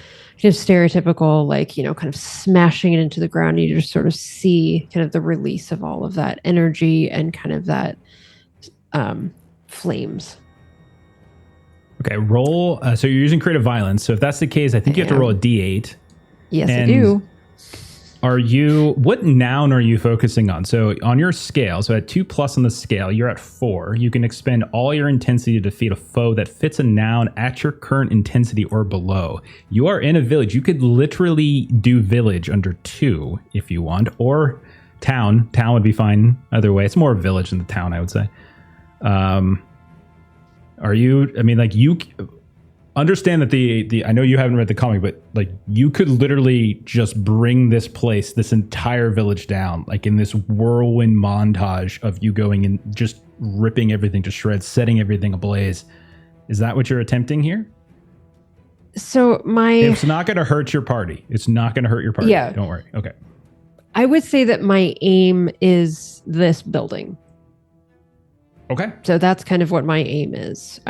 kind of stereotypical, like, kind of smashing it into the ground. You just sort of see kind of the release of all of that energy and kind of that flames. Okay, roll. So you're using creative violence. So if that's the case, I think you have to roll a d8. Yes, I do. What noun are you focusing on? So on your scale, so at 2+ on the scale, you're at 4. You can expend all your intensity to defeat a foe that fits a noun at your current intensity or below. You are in a village. You could literally do village under 2 if you want, or town. Town would be fine either way. It's more village than the town, I would say. You understand that the I know you haven't read the comic, but like you could literally just bring this entire village down, like in this whirlwind montage of you going and just ripping everything to shreds, setting everything ablaze. Is that what you're attempting here? So it's not going to hurt your party. It's not going to hurt your party. Yeah. Don't worry. Okay. I would say that my aim is this building. Okay. So that's kind of what my aim is.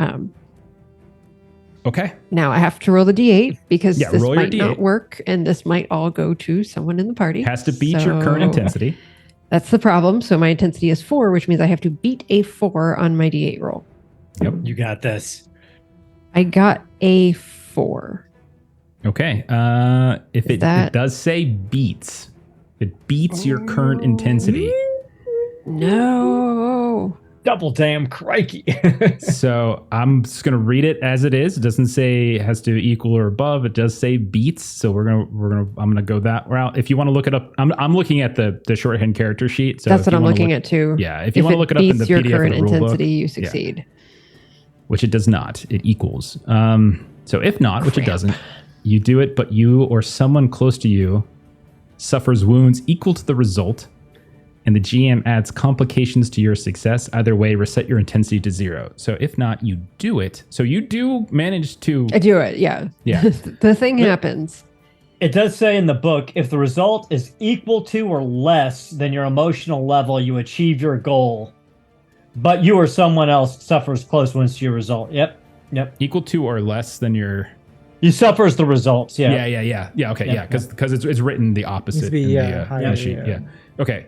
Okay. Now I have to roll the d8 because this might D8. not work and this might all go to someone in the party. Has to beat your current intensity. That's the problem. So my intensity is 4, which means I have to beat a 4 on my d8 roll. Yep. You got this. I got a 4. Okay. It does say beats. It beats your current intensity. No. Double damn crikey. So I'm just gonna read it as it is. It doesn't say it has to equal or above. It does say beats. So I'm gonna go that route. If you want to look it up, I'm looking at the shorthand character sheet. So that's what I'm looking at too. Yeah, if you want to look it up in the your PDF current of the rule intensity, book, you succeed. Which it does not. It equals. So if not, which it doesn't, you do it, but you or someone close to you suffers wounds equal to the result. And the GM adds complications to your success. Either way, reset your intensity to 0. So if not, you do it. So you do manage to... I do it, yeah. Yeah. The thing happens. It does say in the book, if the result is equal to or less than your emotional level, you achieve your goal. But you or someone else suffers close wounds to your result. Yep. Equal to or less than your... You suffers the results, yeah. Yeah, okay, yeah. Because it's written the opposite in the sheet. Yeah. Okay.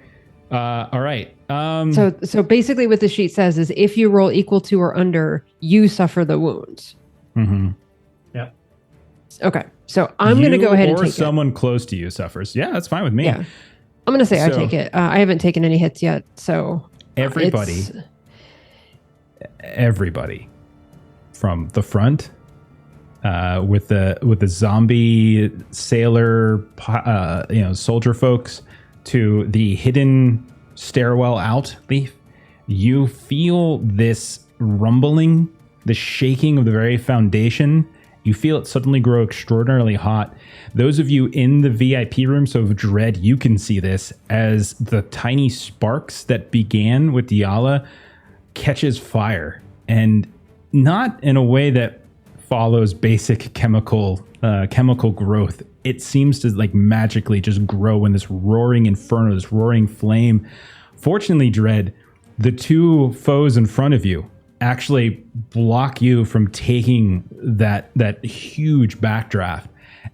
All right. So basically what the sheet says is if you roll equal to or under, you suffer the wounds. Mm-hmm. Yeah. Okay. So I'm going to go ahead and take it. Or someone close to you suffers. Yeah, that's fine with me. Yeah. I'm going to say I take it. I haven't taken any hits yet. So everybody from the front with the zombie sailor, soldier folks, to the hidden stairwell out, Leaf, you feel this rumbling, the shaking of the very foundation. You feel it suddenly grow extraordinarily hot. Those of you in the VIP room, so of Dread, you can see this as the tiny sparks that began with Diala catches fire, and not in a way that follows basic chemical growth. It seems to like magically just grow in this roaring inferno, this roaring flame. Fortunately, Dread, the two foes in front of you actually block you from taking that huge backdraft,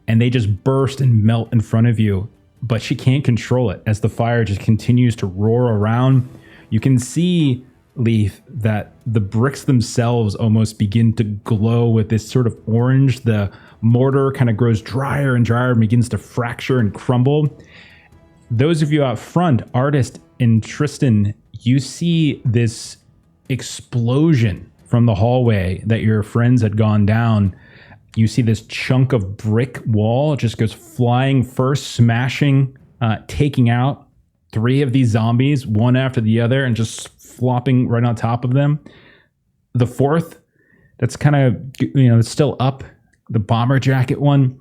and they just burst and melt in front of you. but she can't control it as the fire just continues to roar around. You can see, Leaf, that the bricks themselves almost begin to glow with this sort of orange. The mortar kind of grows drier and drier and begins to fracture and crumble. Those of you out front, Artist and Tristan, you see this explosion from the hallway that your friends had gone down. You see this chunk of brick wall just goes flying first, smashing, taking out 3 of these zombies, one after the other, and just flopping right on top of them. The 4th, that's kind of, it's still up. The bomber jacket one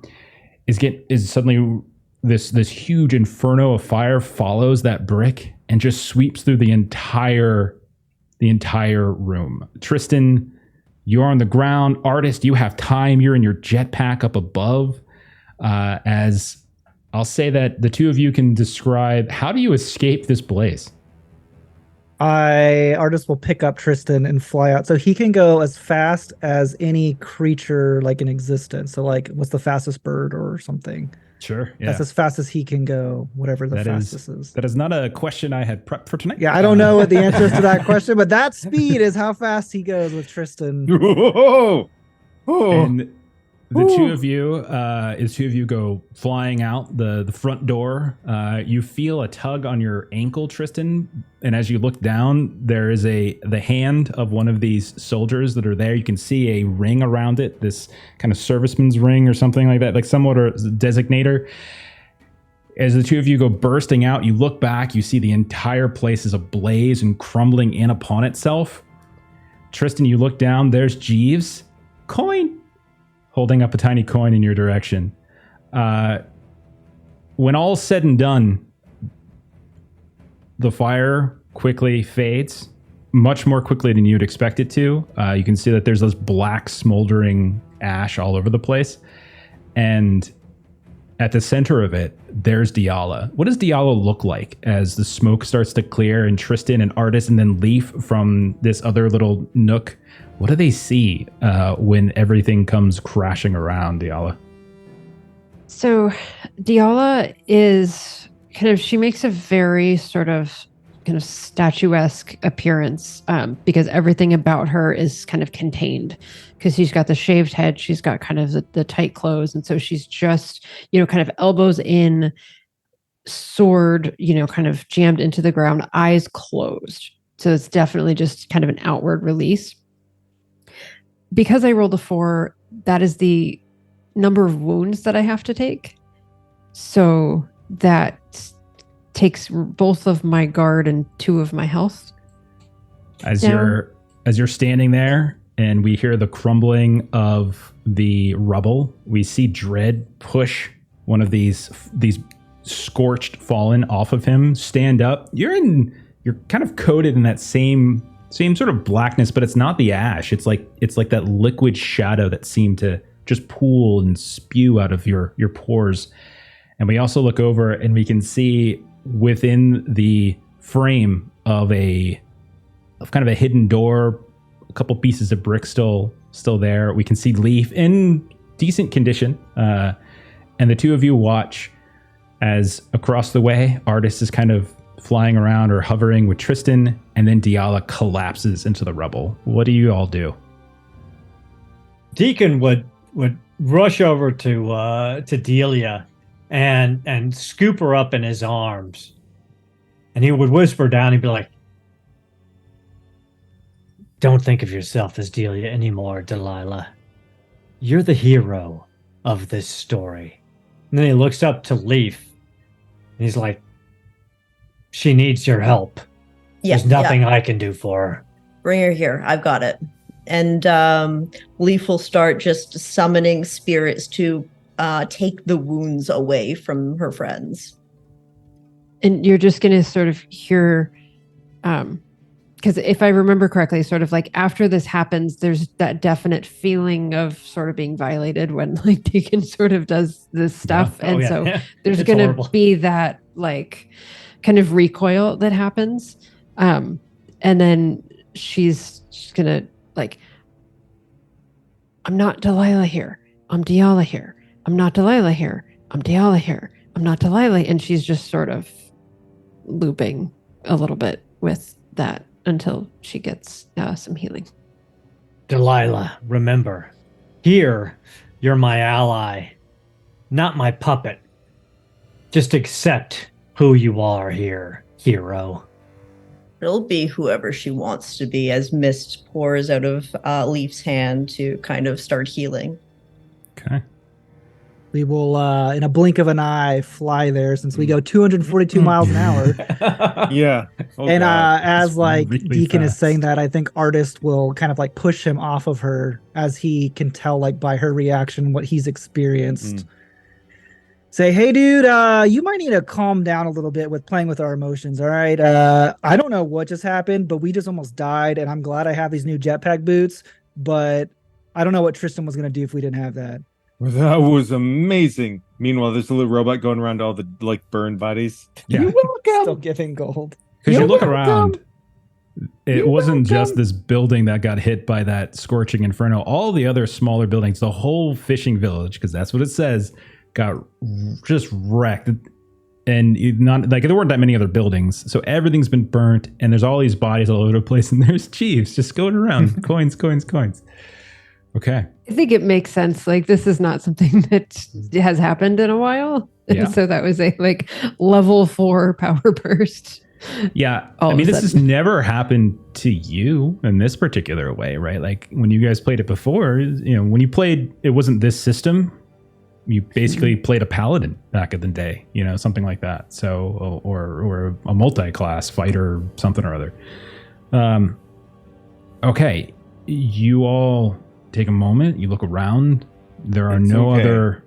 is suddenly this huge inferno of fire follows that brick and just sweeps through the entire room. Tristan, you're on the ground. Artist, you have time. You're in your jetpack up above. As I'll say that the 2 of you can describe, how do you escape this blaze? Artist will pick up Tristan and fly out. So he can go as fast as any creature like in existence. So like, what's the fastest bird or something? Sure. Yeah. That's as fast as he can go, whatever the fastest is. That is not a question I had prepped for tonight. Yeah, I don't know what the answer is to that question, but that speed is how fast he goes with Tristan. Whoa! And the 2 of you go flying out the front door. You feel a tug on your ankle, Tristan, and as you look down, there is the hand of one of these soldiers that are there. You can see a ring around it, this kind of serviceman's ring or something like that, like somewhat a designator. As the 2 of you go bursting out, you look back, you see the entire place is ablaze and crumbling in upon itself. Tristan, you look down, there's Jeeves. Coin! Holding up a tiny coin in your direction. When all's said and done, the fire quickly fades, much more quickly than you'd expect it to. You can see that there's this black smoldering ash all over the place. And at the center of it, there's Diala. What does Diala look like as the smoke starts to clear and Tristan and Artist and then Leaf from this other little nook? What do they see when everything comes crashing around, Diala? So Diala is she makes a very sort of kind of statuesque appearance because everything about her is kind of contained because she's got the shaved head, she's got kind of the tight clothes. And so she's just, kind of elbows in, sword, kind of jammed into the ground, eyes closed. So it's definitely just kind of an outward release. Because I rolled a 4, that is the number of wounds that I have to take. So that takes both of my guard and 2 of my health. As you're standing there and we hear the crumbling of the rubble, we see Dread push one of these scorched fallen off of him, stand up. You're kind of coated in that same sort of blackness, but it's not the ash. It's like that liquid shadow that seemed to just pool and spew out of your pores. And we also look over and we can see within the frame of kind of a hidden door, a couple pieces of brick still there. We can see Leaf in decent condition. And the 2 of you watch as across the way, Artist is kind of flying around or hovering with Tristan, and then Diala collapses into the rubble. What do you all do? Deacon would rush over to Delia and scoop her up in his arms, and he would whisper down. He'd be like, "Don't think of yourself as Delia anymore, Delilah. You're the hero of this story." And then he looks up to Leaf, and he's like, "She needs your help. There's nothing I can do for her. Bring her here. I've got it." And Leaf will start just summoning spirits to take the wounds away from her friends. And you're just going to sort of hear, because if I remember correctly, sort of like after this happens, there's that definite feeling of sort of being violated when like Deacon sort of does this stuff. Yeah. And so there's going to be that like kind of recoil that happens. And then she's gonna like, "I'm not Delilah here. I'm Diala here. I'm not Delilah here. I'm Diala here. I'm not Delilah. And she's just sort of looping a little bit with that until she gets some healing. Delilah, remember, here you're my ally, not my puppet. Just accept who you are here, hero. It'll be whoever she wants to be as mist pours out of Leaf's hand to kind of start healing. Okay. We will, in a blink of an eye, fly there since we go 242 miles an hour. Yeah. Oh, And God. as like really Deacon is fast. saying that, I think Artist will kind of like push him off of her as he can tell like by her reaction what he's experienced. Say, hey dude, you might need to calm down a little bit with playing with our emotions, all right? I don't know what just happened, but we just almost died, and I'm glad I have these new jetpack boots, but I don't know what Tristan was gonna do if we didn't have that. That was amazing. Meanwhile, there's a little robot going around all the like burned bodies. Yeah. You're welcome. Still giving gold. Because you You're look welcome. around, it You're wasn't just welcome. this building that got hit by that scorching inferno. All the other smaller buildings, the whole fishing village, because that's what it says, got just wrecked. And not like there weren't that many other buildings, so everything's been burnt. And there's all these bodies all over the place, and there's chiefs just going around, coins, coins, coins. Okay. I think it makes sense. Like this is not something that has happened in a while. Yeah. And so that was a like level 4 power burst. Yeah, All I of mean, a this has sudden. never happened to you in this particular way, right? Like when you guys played it before, you know, when you played, it wasn't this system. You basically played a paladin back in the day, you know, something like that. So, or a multi-class fighter, something or other. Okay, you all take a moment. You look around. There are It's no okay. other.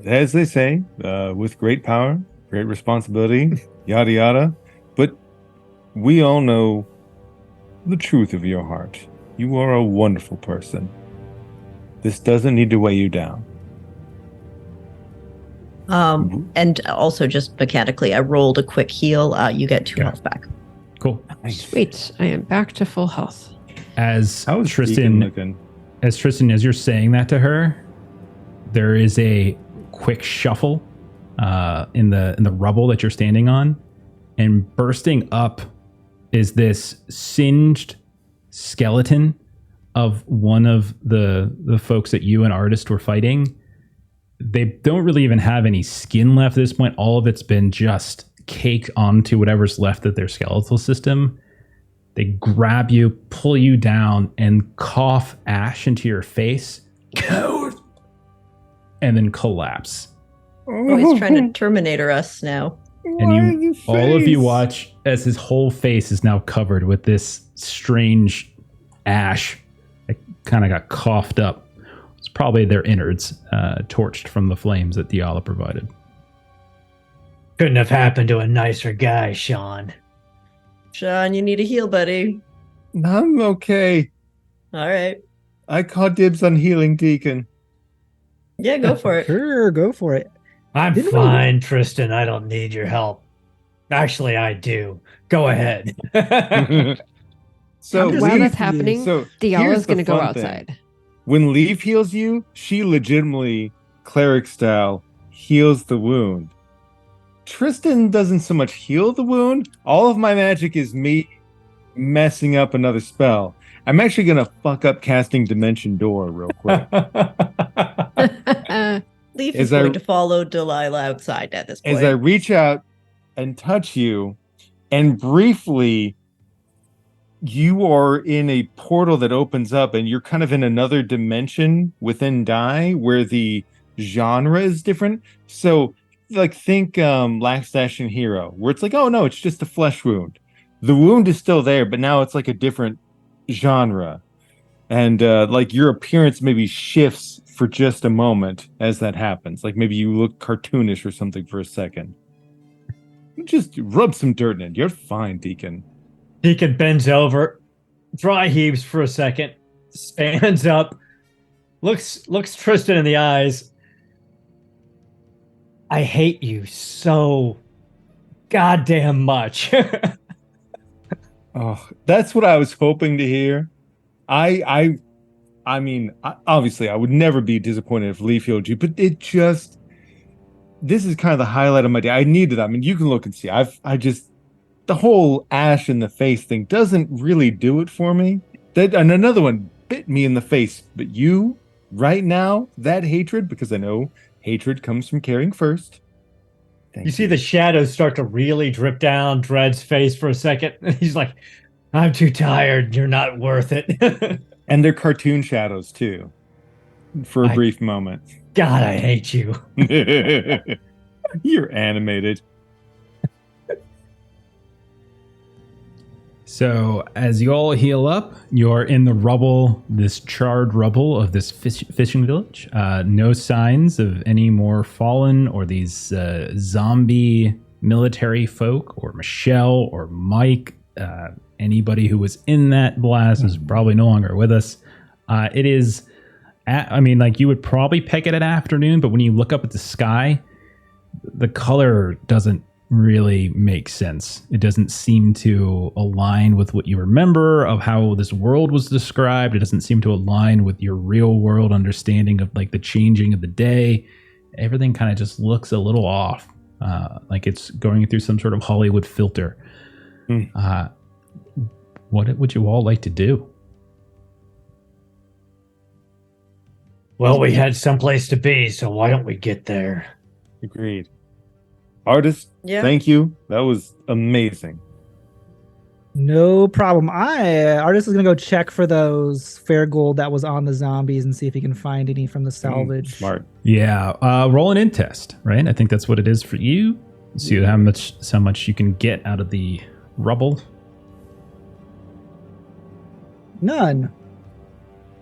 As they say, with great power, great responsibility, yada yada. But we all know the truth of your heart. You are a wonderful person. This doesn't need to weigh you down. And also just mechanically, I rolled a quick heal. You get 2 Okay. health back. Cool. Sweet. I am back to full health. As How is Deacon Tristan, looking? as you're saying that to her, there is a quick shuffle in the rubble that you're standing on, and bursting up is this singed skeleton of one of the folks that you and Artist were fighting. They don't really even have any skin left at this point. All of it's been just caked onto whatever's left of their skeletal system. They grab you, pull you down, and cough ash into your face. Coward! And then collapse. Oh, he's trying to Terminator us now. And all of you watch as his whole face is now covered with this strange ash that kind of got coughed up. It's probably their innards, torched from the flames that Diala provided. Couldn't have happened to a nicer guy, Sean. Sean, you need a heal, buddy. I'm okay. All right. I caught dibs on healing Deacon. Yeah, go for it. Sure, go for it. I'm Didn't we- fine, Tristan. I don't need your help. Actually, I do. Go ahead. So I'm just While Leaf that's is- happening, so Diala's here's the going to go fun thing. outside. When Leaf heals you, she legitimately, cleric style, heals the wound. Tristan doesn't so much heal the wound. All of my magic is me messing up another spell. I'm actually going to fuck up casting Dimension Door real quick. Leaf As is I- going to follow Delilah outside at this point. As I reach out and touch you, and briefly, you are in a portal that opens up, and you're kind of in another dimension within Die where the genre is different. So, like, think Last Action Hero, where it's like, oh no, it's just a flesh wound. The wound is still there, but now it's like a different genre. And like your appearance maybe shifts for just a moment as that happens. Like maybe you look cartoonish or something for a second. Just rub some dirt in it. You're fine, Deacon. Deacon bends over, dry heaves for a second, stands up, looks Tristan in the eyes. I hate you so goddamn much. Oh, that's what I was hoping to hear. I mean, obviously, I would never be disappointed if Leaf healed you, but it just this is kind of the highlight of my day. I needed. I mean, you can look and see. The whole ash in the face thing doesn't really do it for me. And another one bit me in the face. But you, right now, that hatred, because I know hatred comes from caring first. You see the shadows start to really drip down Dread's face for a second. He's like, I'm too tired. You're not worth it. And they're cartoon shadows, too, for a brief moment. God, I hate you. You're animated. So as you all heal up, you're in the rubble, this charred rubble of this fishing village. No signs of any more fallen or these zombie military folk or Michelle or Mike. Anybody who was in that blast is probably no longer with us. It is, you would probably peg it at afternoon, but when you look up at the sky, the color doesn't really make sense. It doesn't seem to align with what you remember of how this world was described. It doesn't seem to align with your real world understanding of like the changing of the day. Everything kind of just looks a little off, like it's going through some sort of Hollywood filter. What would you all like to do? Well, we had someplace to be, so why don't we get there? Agreed. Artist, Yeah. thank you. That was amazing. No problem. Artist is gonna go check for those fair gold that was on the zombies and see if he can find any from the salvage. Smart. Yeah, roll an int test, right? I think that's what it is for you. See how much you can get out of the rubble. None.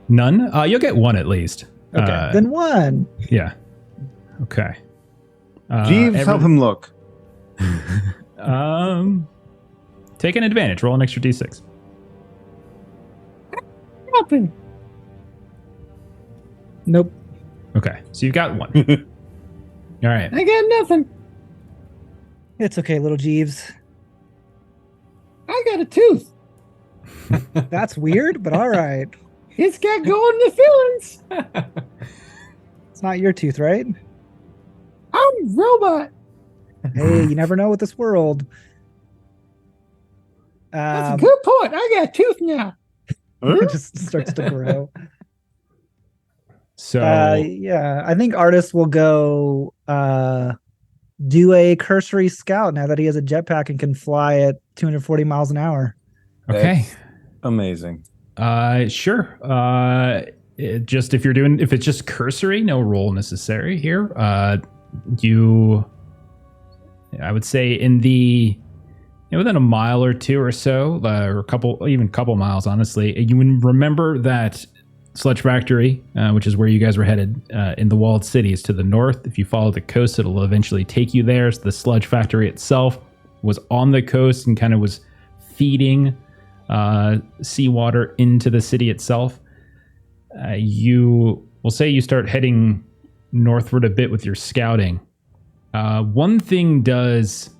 None? You'll get one at least. Okay, then one. Yeah. Okay. Jeeves, help him look. Take an advantage. Roll an extra d6. Nothing. Nope. Okay, so you've got one. All right. I got nothing. It's okay, little Jeeves. I got a tooth. That's weird, but all right. It's got golden feelings. It's not your tooth, right? I'm robot. Hey, you never know with this world. That's a good point. I got a tooth now. It just starts to grow. So yeah, I think Artist will go do a cursory scout now that he has a jetpack and can fly at 240 miles an hour. okay. That's amazing. Sure. If it's just cursory, no roll necessary here. I would say within a mile or two or so, or a couple miles, honestly, you would remember that Sludge Factory, which is where you guys were headed, in the walled city, is to the north. If you follow the coast, it'll eventually take you there. So the Sludge Factory itself was on the coast and kind of was feeding seawater into the city itself. You start heading northward a bit with your scouting. One thing does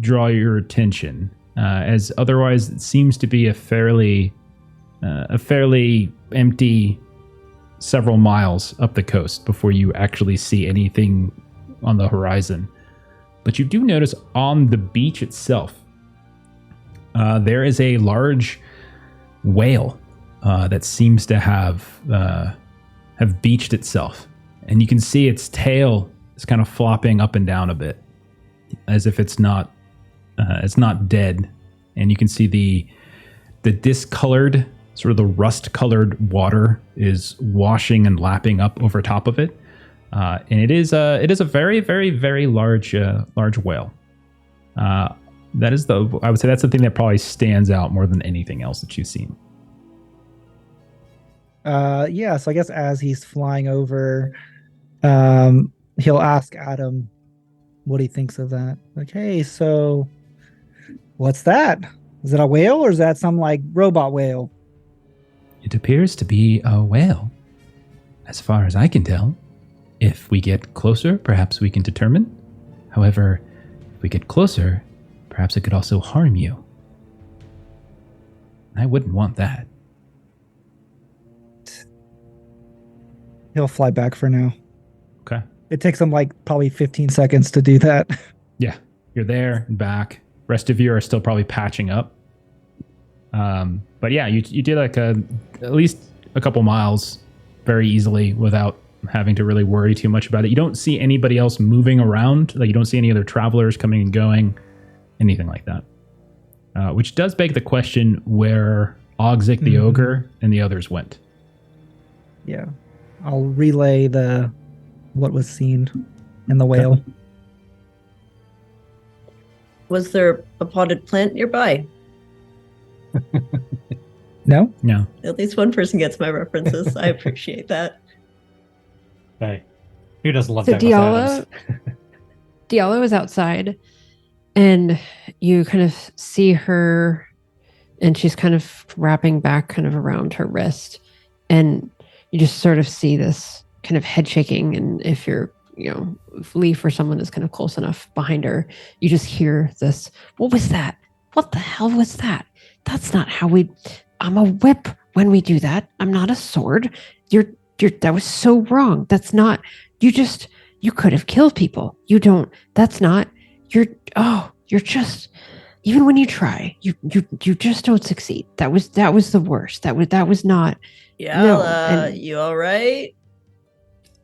draw your attention, as otherwise it seems to be a fairly empty several miles up the coast before you actually see anything on the horizon. But you do notice on the beach itself, there is a large whale that seems to have beached itself, and you can see its tail is kind of flopping up and down a bit, as if it's not dead. And you can see the discolored, sort of the rust-colored water is washing and lapping up over top of it, and it is a very, very, very large whale. I would say that's the thing that probably stands out more than anything else that you've seen. Yeah, so I guess as he's flying over, he'll ask Adam what he thinks of that. Like, hey, so what's that? Is it a whale or is that some like robot whale? It appears to be a whale, as far as I can tell. If we get closer, perhaps we can determine. However, if we get closer, perhaps it could also harm you. I wouldn't want that. He'll fly back for now. Okay. It takes them like probably 15 seconds to do that. Yeah, you're there and back. Rest of you are still probably patching up. But yeah, you did like at least a couple miles very easily without having to really worry too much about it. You don't see anybody else moving around. Like you don't see any other travelers coming and going, anything like that. Which does beg the question where Ogzik the ogre and the others went. Yeah. I'll relay what was seen in the whale. Was there a potted plant nearby? No? No. At least one person gets my references. I appreciate that. Hey, who doesn't love So Douglas Adams? Diallo is outside, and you kind of see her, and she's kind of wrapping back kind of around her wrist, and you just sort of see this kind of head shaking. And if you're, if Leaf or someone is kind of close enough behind her, you just hear this, what was that? What the hell was that? That's not how I'm a whip when we do that. I'm not a sword. That was so wrong. That's not, you could have killed people. You don't, that's not, you're just, even when you try, you just don't succeed. That was the worst. That was not. Yeah, you all right?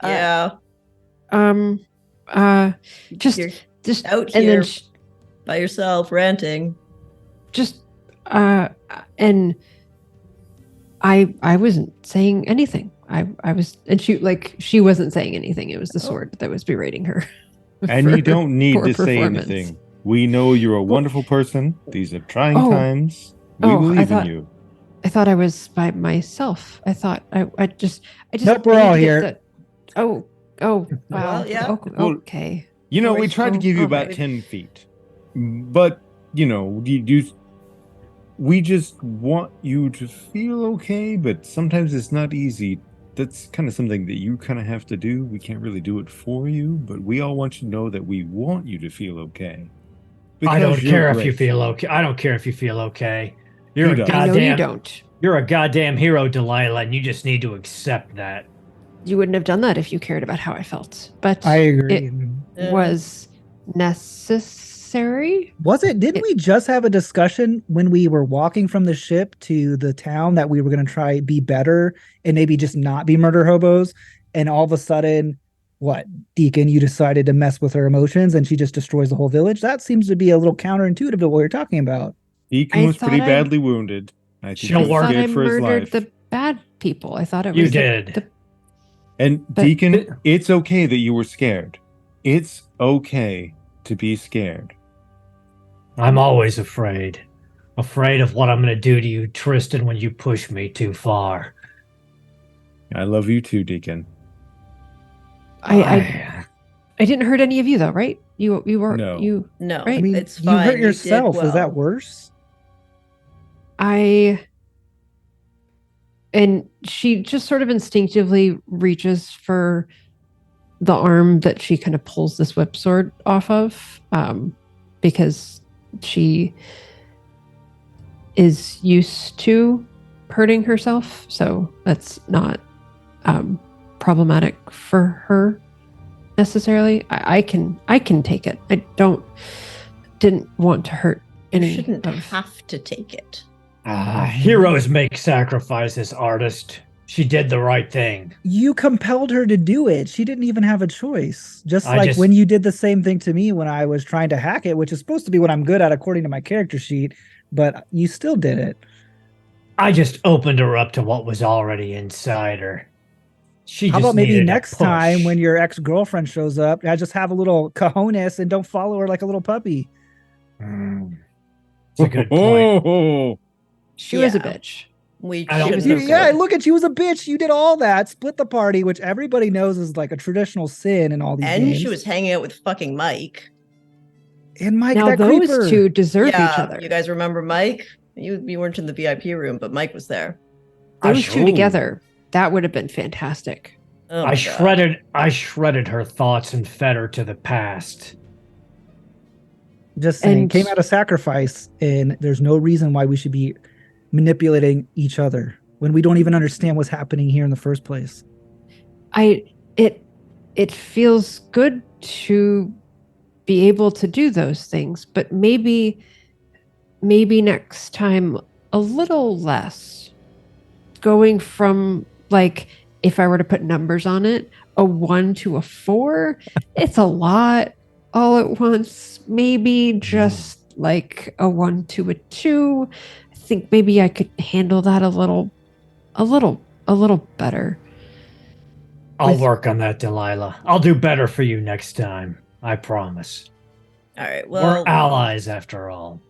Yeah. Just You're just out and here then by yourself ranting. And I wasn't saying anything. I was, and she wasn't saying anything. It was the sword that was berating her. And you don't need poor to say performance. anything. We know you're a wonderful person. These are trying times. We I believe in thought- you. I thought I was by myself. I thought I just Nope, we're all need to get here. that- Oh, wow. Well, yeah. Okay. You know, we Alright, tried to give you about alright. 10 feet. But, we just want you to feel okay, but sometimes it's not easy. That's kind of something that you kind of have to do. We can't really do it for you, but we all want you to know that we want you to feel okay. I don't Because you're care if you great. feel okay. I don't care if you feel okay. You're Who a does? I know you goddamn. don't. You're a goddamn hero, Delilah, and you just need to accept that. You wouldn't have done that if you cared about how I felt. But I agree. it was necessary. Was it? Didn't we just have a discussion when we were walking from the ship to the town that we were going to try be better and maybe just not be murder hobos? And all of a sudden, what, Deacon, you decided to mess with her emotions and she just destroys the whole village? That seems to be a little counterintuitive to what you're talking about. Deacon I was pretty thought I- badly wounded. I think She'll he was work. I thought I scared for his murdered life. the bad people. I thought it You was did. And But- Deacon, it's okay that you were scared. It's okay to be scared. I'm always afraid. Afraid of what I'm going to do to you, Tristan, when you push me too far. I love you too, Deacon. I didn't hurt any of you though, right? You were No. you. No, Right? I mean, it's you fine. hurt did yourself. Is that well. worse? And she just sort of instinctively reaches for the arm that she kind of pulls this whip sword off of, because she is used to hurting herself, so that's not problematic for her necessarily. I can take it. I didn't want to hurt You any shouldn't of have to take it. Heroes make sacrifices, artist. She did the right thing. You compelled her to do it. She didn't even have a choice. Just I like just- when you did the same thing to me when I was trying to hack it, which is supposed to be what I'm good at according to my character sheet, but you still did it. I just opened her up to what was already inside her. She How just about maybe needed a next time push. when your ex-girlfriend shows up, I just have a little cojones and don't follow her like a little puppy. It's a good point. Oh, she was a Yeah. bitch. We I don't shouldn't think have. Yeah, done- look at you was a bitch. You did all that, split the party, which everybody knows is like a traditional sin in all these And games. she was hanging out with fucking Mike. and Mike, Now that those creeper. two deserve yeah, each other. you guys remember Mike? You weren't in the VIP room, but Mike was there. Those two Ooh. together, that would have been fantastic. Oh my I God. shredded her thoughts and fed her to the past. Just saying, And- came out of sacrifice, and there's no reason why we should be manipulating each other when we don't even understand what's happening here in the first place. It it feels good to be able to do those things, but maybe next time a little less. Going from, like, if I were to put numbers on it, a 1 to a 4, it's a lot all at once. Maybe just like a 1 to a 2. I think maybe I could handle that a little better. I'll work on that, Delilah. I'll do better for you next time. I promise. All right. Well, We're allies after all.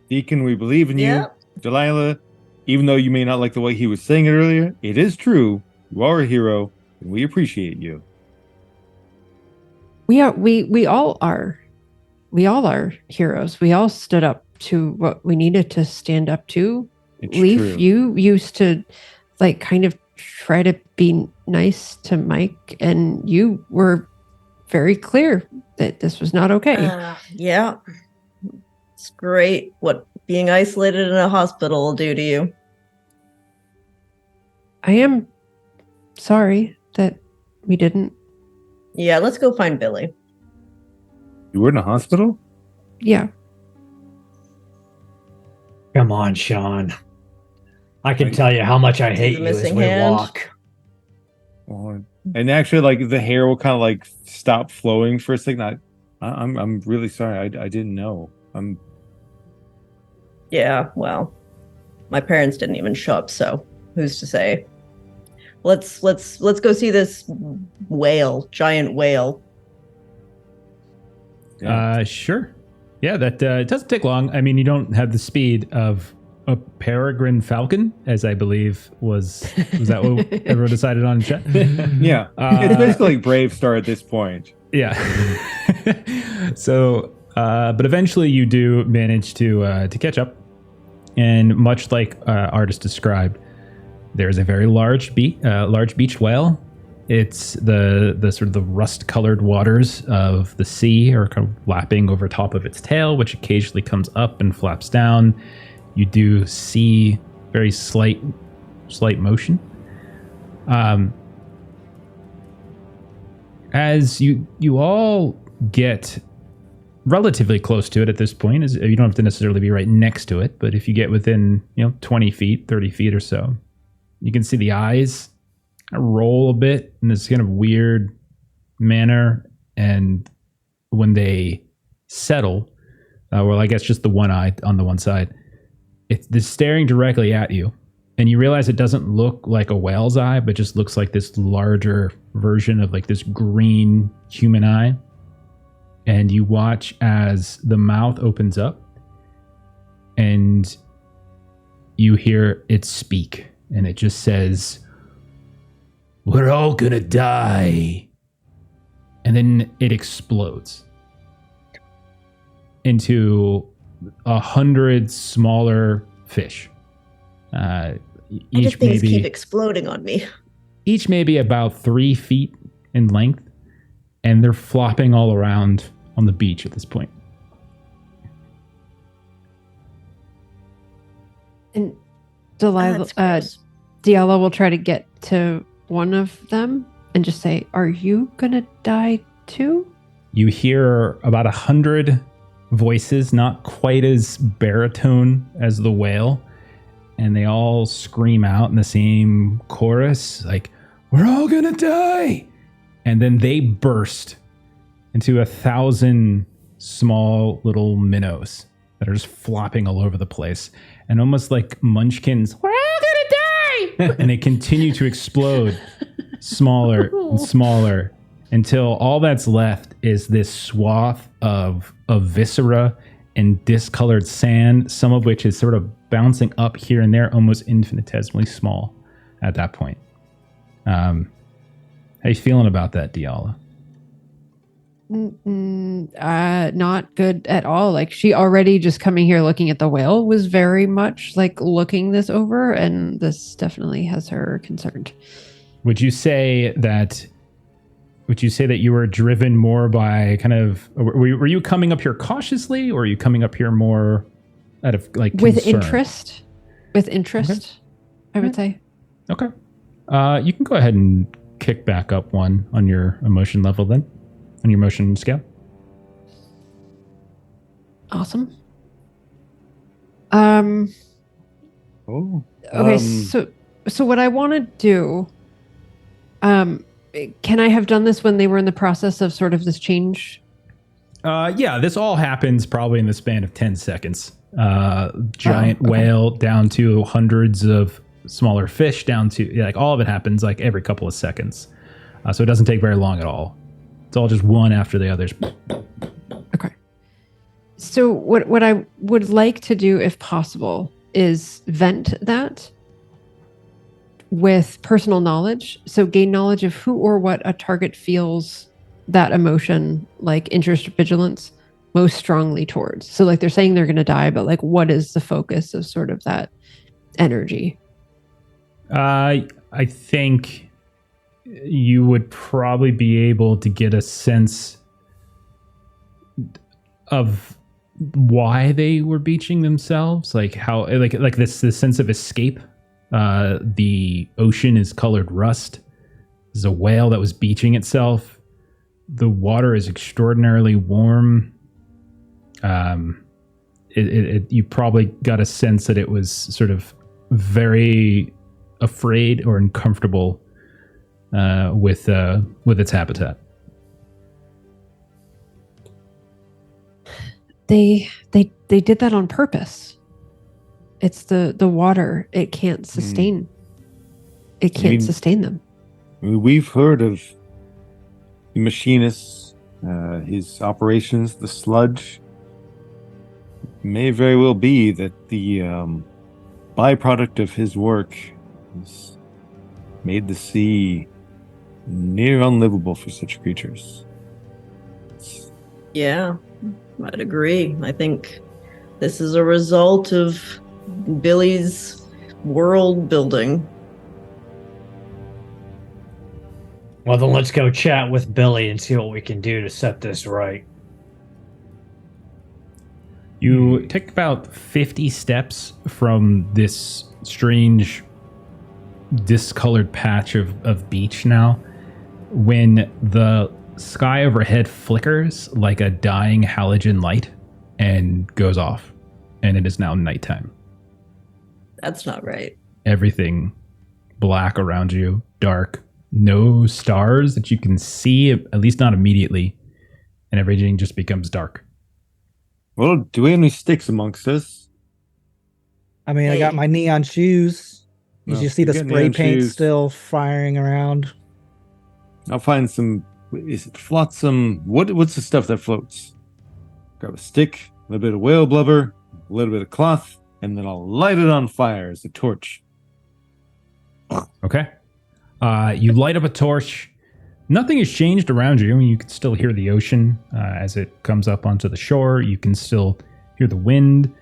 Deacon, we believe in Yeah. you. Delilah, even though you may not like the way he was saying it earlier, it is true. You are a hero, and we appreciate you. We all are heroes. We all stood up to what we needed to stand up to. It's Leaf, true. you used to like kind of try to be nice to Mike, and you were very clear that this was not okay. Yeah. It's great what being isolated in a hospital will do to you. I am sorry that we didn't. Yeah, let's go find Billy. You were in a hospital? Yeah. Come on, Sean. I can Like- tell you how much I See hate the you as missing we hand? walk. And actually, like the hair will kind of like stop flowing for a second. I'm really sorry. I didn't know. Yeah, well, my parents didn't even show up, so who's to say? Let's go see this giant whale. Sure. Yeah, that it doesn't take long. I mean, you don't have the speed of a peregrine falcon, as I believe was that what everyone decided on in chat? Yeah, it's basically like Brave Star at this point. Yeah. So, but eventually you do manage to catch up, and much like Artist described, there's a very large beached whale. It's the sort of the rust-colored waters of the sea are kind of lapping over top of its tail, which occasionally comes up and flaps down. You do see very slight motion. As you all get relatively close to it at this point, is you don't have to necessarily be right next to it, but if you get within 20 feet, 30 feet or so, you can see the eyes roll a bit in this kind of weird manner, and when they settle, well, I guess just the one eye on the one side, it's staring directly at you, and you realize it doesn't look like a whale's eye, but just looks like this larger version of like this green human eye. And you watch as the mouth opens up, and you hear it speak, and it just says, "We're all gonna die." And then it explodes into 100 smaller fish. Each Things keep maybe exploding on me. each maybe about 3 feet in length, and they're flopping all around on the beach at this point. And Delilah, That's gross. Diala will try to get to one of them and just say, "Are you gonna die too?" You hear about 100 voices, not quite as baritone as the whale, and they all scream out in the same chorus, like, "We're all gonna die!" And then they burst into 1,000 small little minnows that are just flopping all over the place, and almost like munchkins, "We're all gonna die!" And they continue to explode smaller and smaller until all that's left is this swath of viscera and discolored sand, some of which is sort of bouncing up here and there, almost infinitesimally small at that point. How you feeling about that, Diala? Not good at all. Like, she already just coming here looking at the whale was very much like looking this over, and this definitely has her concerned. Would you say that you were driven more by kind of, were you coming up here cautiously, or are you coming up here more out of like With concern? interest, Okay. I would say. Okay. You can go ahead and kick back up 1 on your emotion level then, on your emotion scale. Awesome. Oh. Okay, so what I want to do, can I have done this when they were in the process of sort of this change? Yeah, this all happens probably in the span of 10 seconds. Giant whale down to hundreds of smaller fish down to, like, all of it happens like every couple of seconds. So it doesn't take very long at all. It's all just one after the others. Okay. So what I would like to do, if possible, is vent that with personal knowledge. So gain knowledge of who or what a target feels that emotion, like interest or vigilance, most strongly towards. So like they're saying they're going to die, but like what is the focus of sort of that energy? I think you would probably be able to get a sense of why they were beaching themselves, like how, like this sense of escape. The ocean is colored rust. There's a whale that was beaching itself. The water is extraordinarily warm. You probably got a sense that it was sort of very afraid or uncomfortable with its habitat. They did that on purpose. It's the water. It can't sustain. It can't sustain them. We've heard of the machinist, his operations, the sludge. May very well be that the byproduct of his work has made the sea near unlivable for such creatures. Yeah, I'd agree. I think this is a result of Billy's world building. Well, then let's go chat with Billy and see what we can do to set this right. You take about 50 steps from this strange discolored patch of beach now when the sky overhead flickers like a dying halogen light and goes off, and it is now nighttime. That's not right. Everything black around you, dark, no stars that you can see, at least not immediately, and everything just becomes dark. Well, do we have any sticks amongst us? I mean, I got my neon shoes. You No, just see the you got spray neon paint shoes. still firing around. I'll find some. Is it flotsam? What's the stuff that floats? Grab a stick, a little bit of whale blubber, a little bit of cloth, and then I'll light it on fire as a torch. Okay. You light up a torch. Nothing has changed around you. You can still hear the ocean as it comes up onto the shore. You can still hear the wind.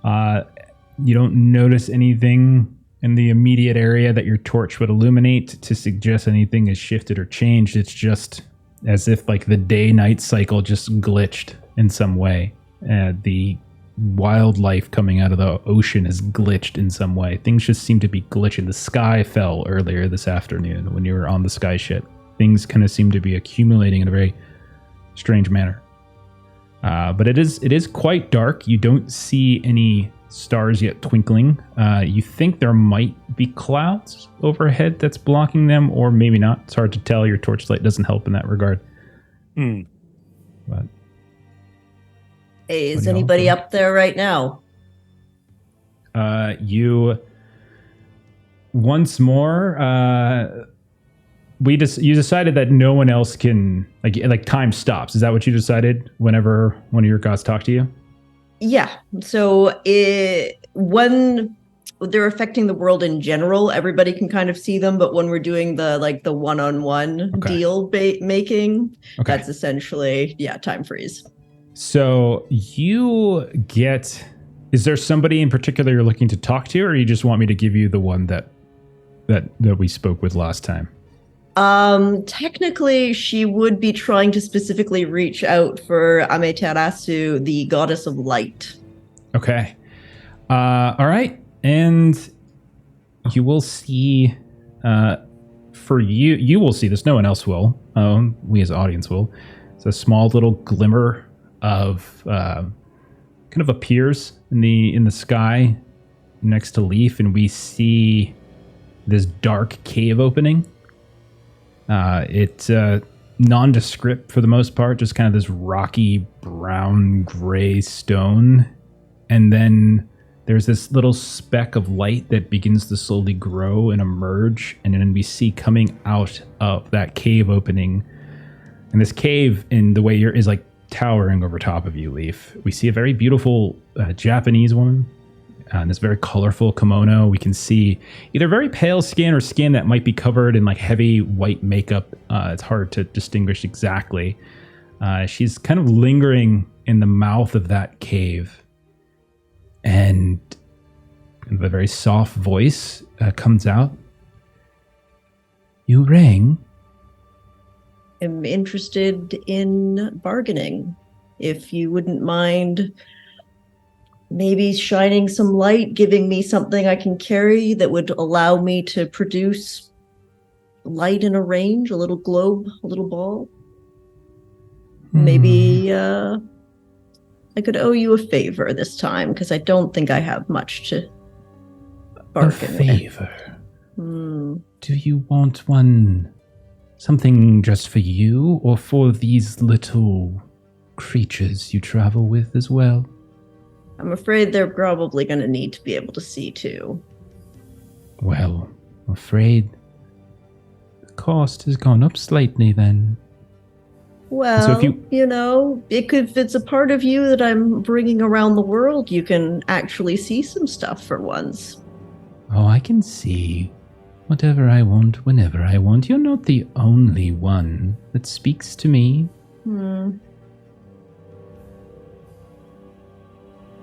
You don't notice anything in the immediate area that your torch would illuminate to suggest anything has shifted or changed. It's just as if like the day-night cycle just glitched in some way. The wildlife coming out of the ocean has glitched in some way. Things just seem to be glitching. The sky fell earlier this afternoon when you were on the sky ship. Things kind of seem to be accumulating in a very strange manner. But it is quite dark. You don't see any stars yet twinkling. You think there might be clouds overhead that's blocking them, or maybe not. It's hard to tell. Your torchlight doesn't help in that regard. But Hey, is What do y'all anybody think? up there right now? you once more you decided that no one else can like time stops. Is that what you decided whenever one of your gods talked to you? Yeah. So when they're affecting the world in general, everybody can kind of see them. But when we're doing the one-on-one Okay. deal making, Okay. that's essentially time freeze. So you get. Is there somebody in particular you're looking to talk to, or you just want me to give you the one that we spoke with last time? Technically, she would be trying to specifically reach out for Amaterasu, the goddess of light. Okay. All right. And you will see for you, you will see this. No one else will. We as audience will. It's a small little glimmer of kind of appears in the sky next to Leaf, and we see this dark cave opening. It's nondescript for the most part, just kind of this rocky brown gray stone, and then there's this little speck of light that begins to slowly grow and emerge, and then we see coming out of that cave opening, and this cave in the way is like towering over top of you, Leaf. We see a very beautiful Japanese woman in this very colorful kimono. We can see either very pale skin or skin that might be covered in like heavy white makeup. It's hard to distinguish exactly. She's kind of lingering in the mouth of that cave, and a very soft voice comes out. You rang? I'm interested in bargaining. If you wouldn't mind maybe shining some light, giving me something I can carry that would allow me to produce light in a range, a little globe, a little ball. Maybe I could owe you a favor this time, because I don't think I have much to bargain A favor? with. Do you want one, something just for you, or for these little creatures you travel with as well? I'm afraid they're probably going to need to be able to see too. Well, I'm afraid the cost has gone up slightly then. Well, so if you know, if it's a part of you that I'm bringing around the world, you can actually see some stuff for once. Oh, I can see whatever I want, whenever I want. You're not the only one that speaks to me.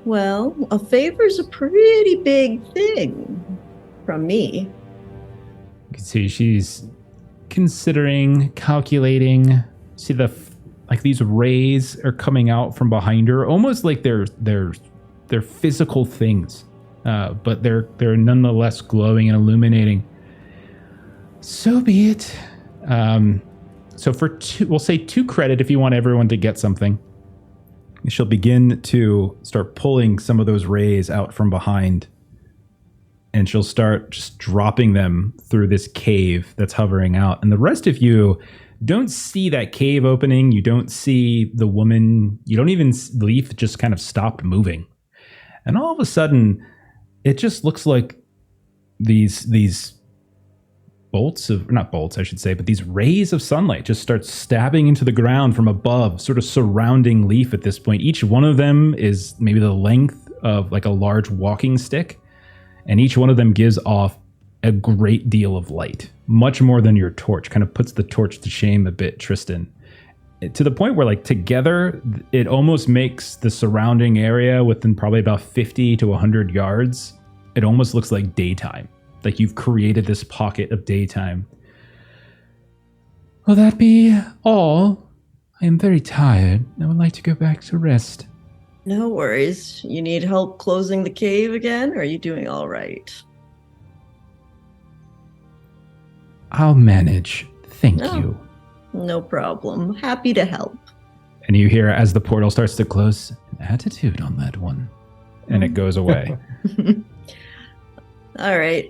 Well, a favor's a pretty big thing from me. You can see she's considering, calculating. See like these rays are coming out from behind her, almost like they're physical things, but they're nonetheless glowing and illuminating. So be it. So for we'll say 2 credit if you want everyone to get something. She'll begin to start pulling some of those rays out from behind, and she'll start just dropping them through this cave that's hovering out. And the rest of you don't see that cave opening. You don't see the woman. You don't even, Leaf just kind of stopped moving. And all of a sudden, it just looks like these bolts of, not bolts, I should say, but these rays of sunlight just start stabbing into the ground from above, sort of surrounding Leaf at this point. Each one of them is maybe the length of like a large walking stick, and each one of them gives off a great deal of light, much more than your torch. Kind of puts the torch to shame a bit, Tristan, to the point where like together it almost makes the surrounding area within probably about 50 to 100 yards, it almost looks like daytime. Like you've created this pocket of daytime. Will that be all? I am very tired. I would like to go back to rest. No worries. You need help closing the cave again, or are you doing all right? I'll manage. Thank you. No problem. Happy to help. And you hear as the portal starts to close, an attitude on that one. And it goes away. All right.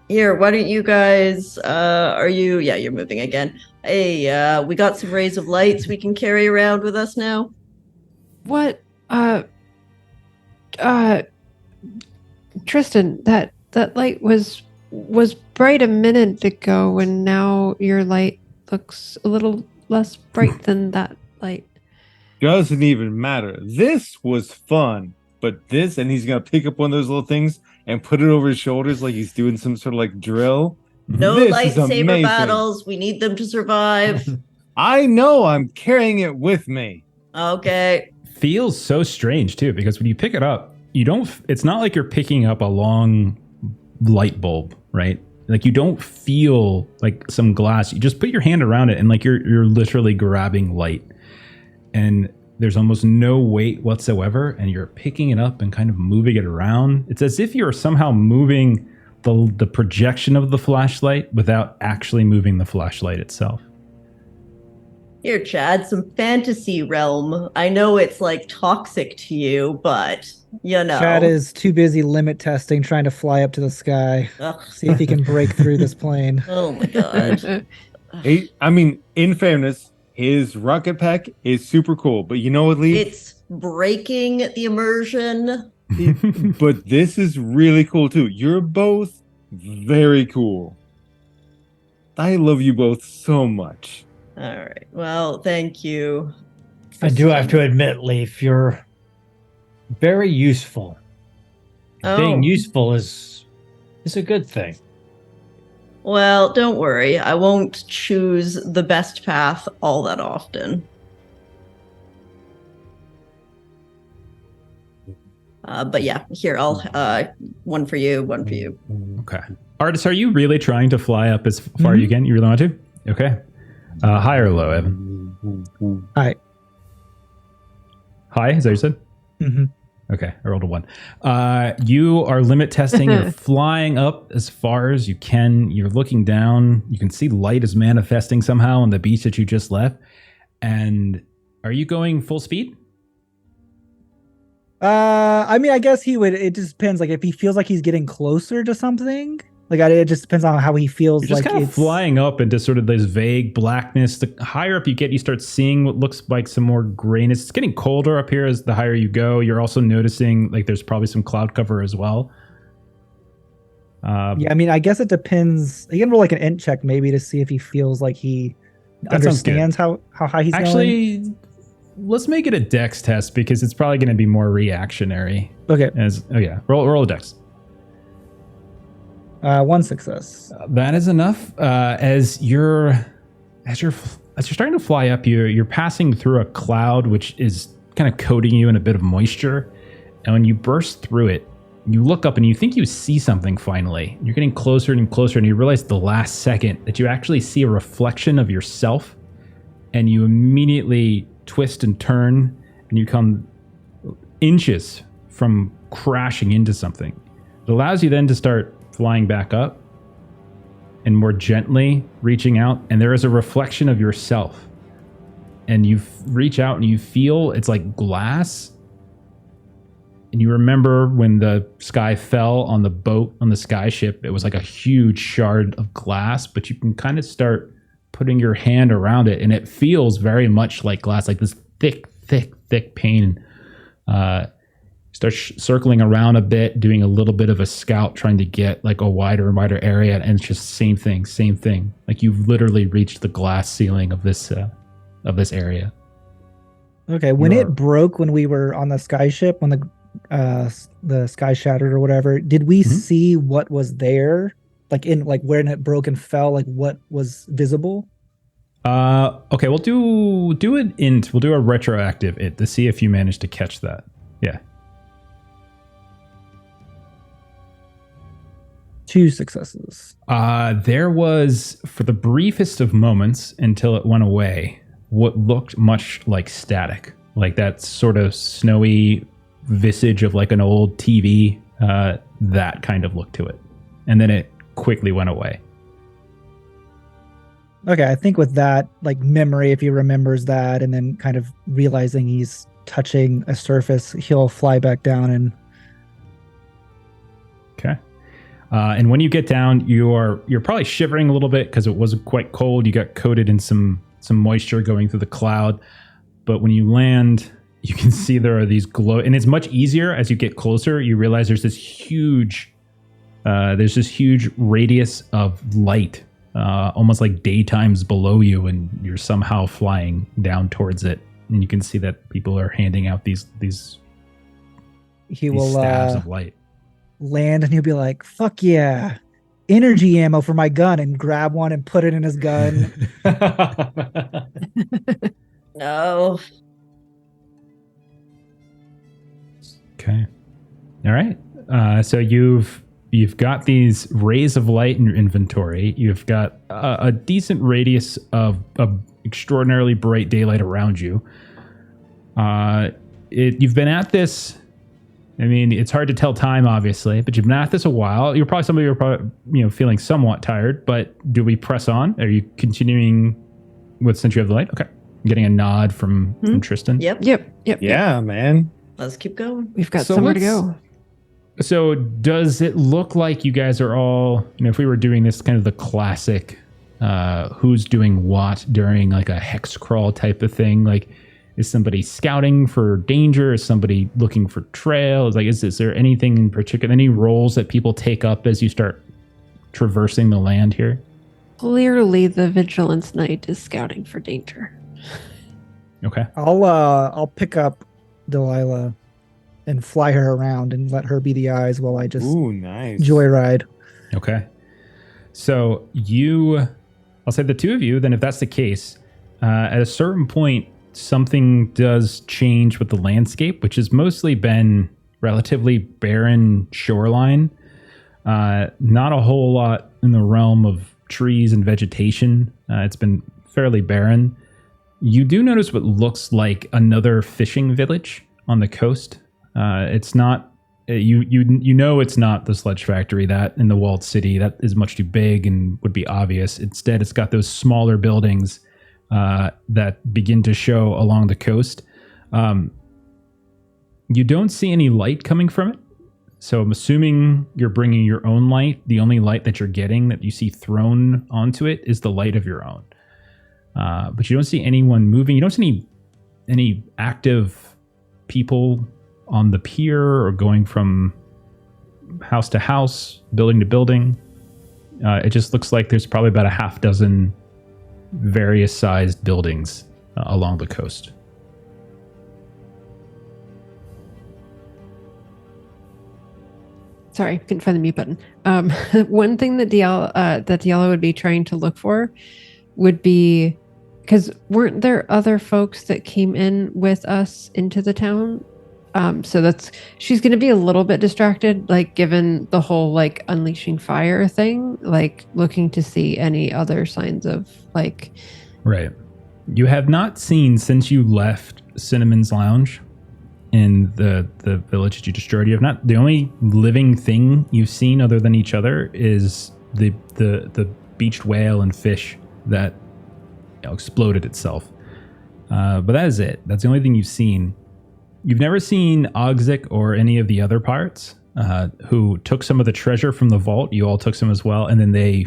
Here, why don't you guys, you're moving again. Hey, we got some rays of lights we can carry around with us now. What? Tristan, that light was bright a minute ago, and now your light looks a little less bright than that light. Doesn't even matter. This was fun, but this, and he's gonna pick up one of those little things and put it over his shoulders like he's doing some sort of like drill. No This is lightsaber amazing. battles. We need them to survive. I know, I'm carrying it with me. Okay. Feels so strange too, because when you pick it up, it's not like you're picking up a long light bulb, right? Like you don't feel like some glass. You just put your hand around it and like you're literally grabbing light. And there's almost no weight whatsoever, and you're picking it up and kind of moving it around. It's as if you're somehow moving the projection of the flashlight without actually moving the flashlight itself. Here, Chad, some fantasy realm. I know it's like toxic to you, but you know. Chad is too busy limit testing, trying to fly up to the sky, Ugh. see if he can break through this plane. Oh my god. I mean, in fairness, his rocket pack is super cool, but you know what, Lee? It's breaking the immersion. But this is really cool too. You're both very cool. I love you both so much. All right. Well, thank you. I do have to admit, Leaf, you're very useful. Being useful is a good thing. Well, don't worry. I won't choose the best path all that often. But yeah, here, I'll one for you, one for you. Okay. Artist, are you really trying to fly up as far as you can? You really want to? Okay. High or low, Evan? High. High, is that what you said? Mm-hmm. Okay, I rolled a 1. You are limit testing. You're flying up as far as you can. You're looking down. You can see light is manifesting somehow on the beach that you just left. And are you going full speed? I mean, I guess he would. It just depends. Like, if he feels like he's getting closer to something, like it just depends on how he feels. You're just like kind of flying up into sort of this vague blackness. The higher up you get, you start seeing what looks like some more grayness. It's getting colder up here as the higher you go. You're also noticing like there's probably some cloud cover as well. Yeah, I mean, I guess it depends. You can roll like an int check maybe to see if he feels like he understands how high he's going. Let's make it a dex test because it's probably going to be more reactionary. Okay. Roll a dex. 1 success. That is enough. As you're starting to fly up, you're passing through a cloud which is kind of coating you in a bit of moisture. And when you burst through it, you look up and you think you see something finally. You're getting closer and closer, and you realize the last second that you actually see a reflection of yourself, and you immediately twist and turn, and you come inches from crashing into something. It allows you then to start flying back up and more gently reaching out, and there is a reflection of yourself. And you reach out and you feel it's like glass. And you remember when the sky fell on the boat, on the sky ship, it was like a huge shard of glass, but you can kind of start putting your hand around it, and it feels very much like glass, like this thick pain. Start circling around a bit, doing a little bit of a scout, trying to get like a wider and wider area, and it's just same thing. Like you've literally reached the glass ceiling of this area. Okay, when it broke, when we were on the sky ship, when the sky shattered or whatever, did we see what was there? Like when it broke and fell, like what was visible? Okay, we'll do an int. We'll do a retroactive int to see if you managed to catch that. Yeah. 2 successes. There was, for the briefest of moments until it went away, what looked much like static, like that sort of snowy visage of like an old TV, that kind of look to it. And then it quickly went away. Okay, I think with that, like memory, if he remembers that and then kind of realizing he's touching a surface, he'll fly back down and... Okay. And when you get down, you're probably shivering a little bit because it was quite cold. You got coated in some moisture going through the cloud. But when you land, you can see there are these glow, and it's much easier as you get closer. You realize there's this huge radius of light, almost like daytime's below you, and you're somehow flying down towards it. And you can see that people are handing out these stabs of light. Land, and he'll be like, fuck yeah, energy ammo for my gun, and grab one and put it in his gun. No. Okay. All right. So you've got these rays of light in your inventory. You've got a decent radius of extraordinarily bright daylight around you. You've been at this I mean, it's hard to tell time, obviously, but you've been at this a while. Some of you are probably, feeling somewhat tired, but do we press on? Are you continuing since you have the light? Okay. I'm getting a nod from Tristan. Yep. Yeah, man. Let's keep going. We've got somewhere to go. So does it look like you guys are all, if we were doing this kind of the classic, who's doing what during like a hex crawl type of thing? Like, is somebody scouting for danger? Is somebody looking for trail? Is there anything in particular, any roles that people take up as you start traversing the land here? Clearly, the Vigilance Knight is scouting for danger. Okay. I'll pick up Delilah and fly her around and let her be the eyes while I just nice. joyride. Okay. So I'll say the two of you, then if that's the case, at a certain point, something does change with the landscape, which has mostly been relatively barren shoreline. Not a whole lot in the realm of trees and vegetation. It's been fairly barren. You do notice what looks like another fishing village on the coast. It's not it's not the Sludge Factory that in the walled city. That is much too big and would be obvious. Instead, it's got those smaller buildings that begin to show along the coast. You don't see any light coming from it. So I'm assuming you're bringing your own light. The only light that you're getting that you see thrown onto it is the light of your own. But you don't see anyone moving. You don't see any active people on the pier or going from house to house, building to building. It just looks like there's probably about a half dozen various sized buildings along the coast. Sorry, couldn't find the mute button. One thing that Diallo would be trying to look for would be, because weren't there other folks that came in with us into the town? So she's going to be a little bit distracted, like given the whole like unleashing fire thing, like looking to see any other signs of like. Right. You have not seen since you left Cinnamon's Lounge in the village that you destroyed. You have not. The only living thing you've seen other than each other is the beached whale and fish that exploded itself. But that is it. That's the only thing you've seen. You've never seen Ogzik or any of the other pirates who took some of the treasure from the vault. You all took some as well, and then they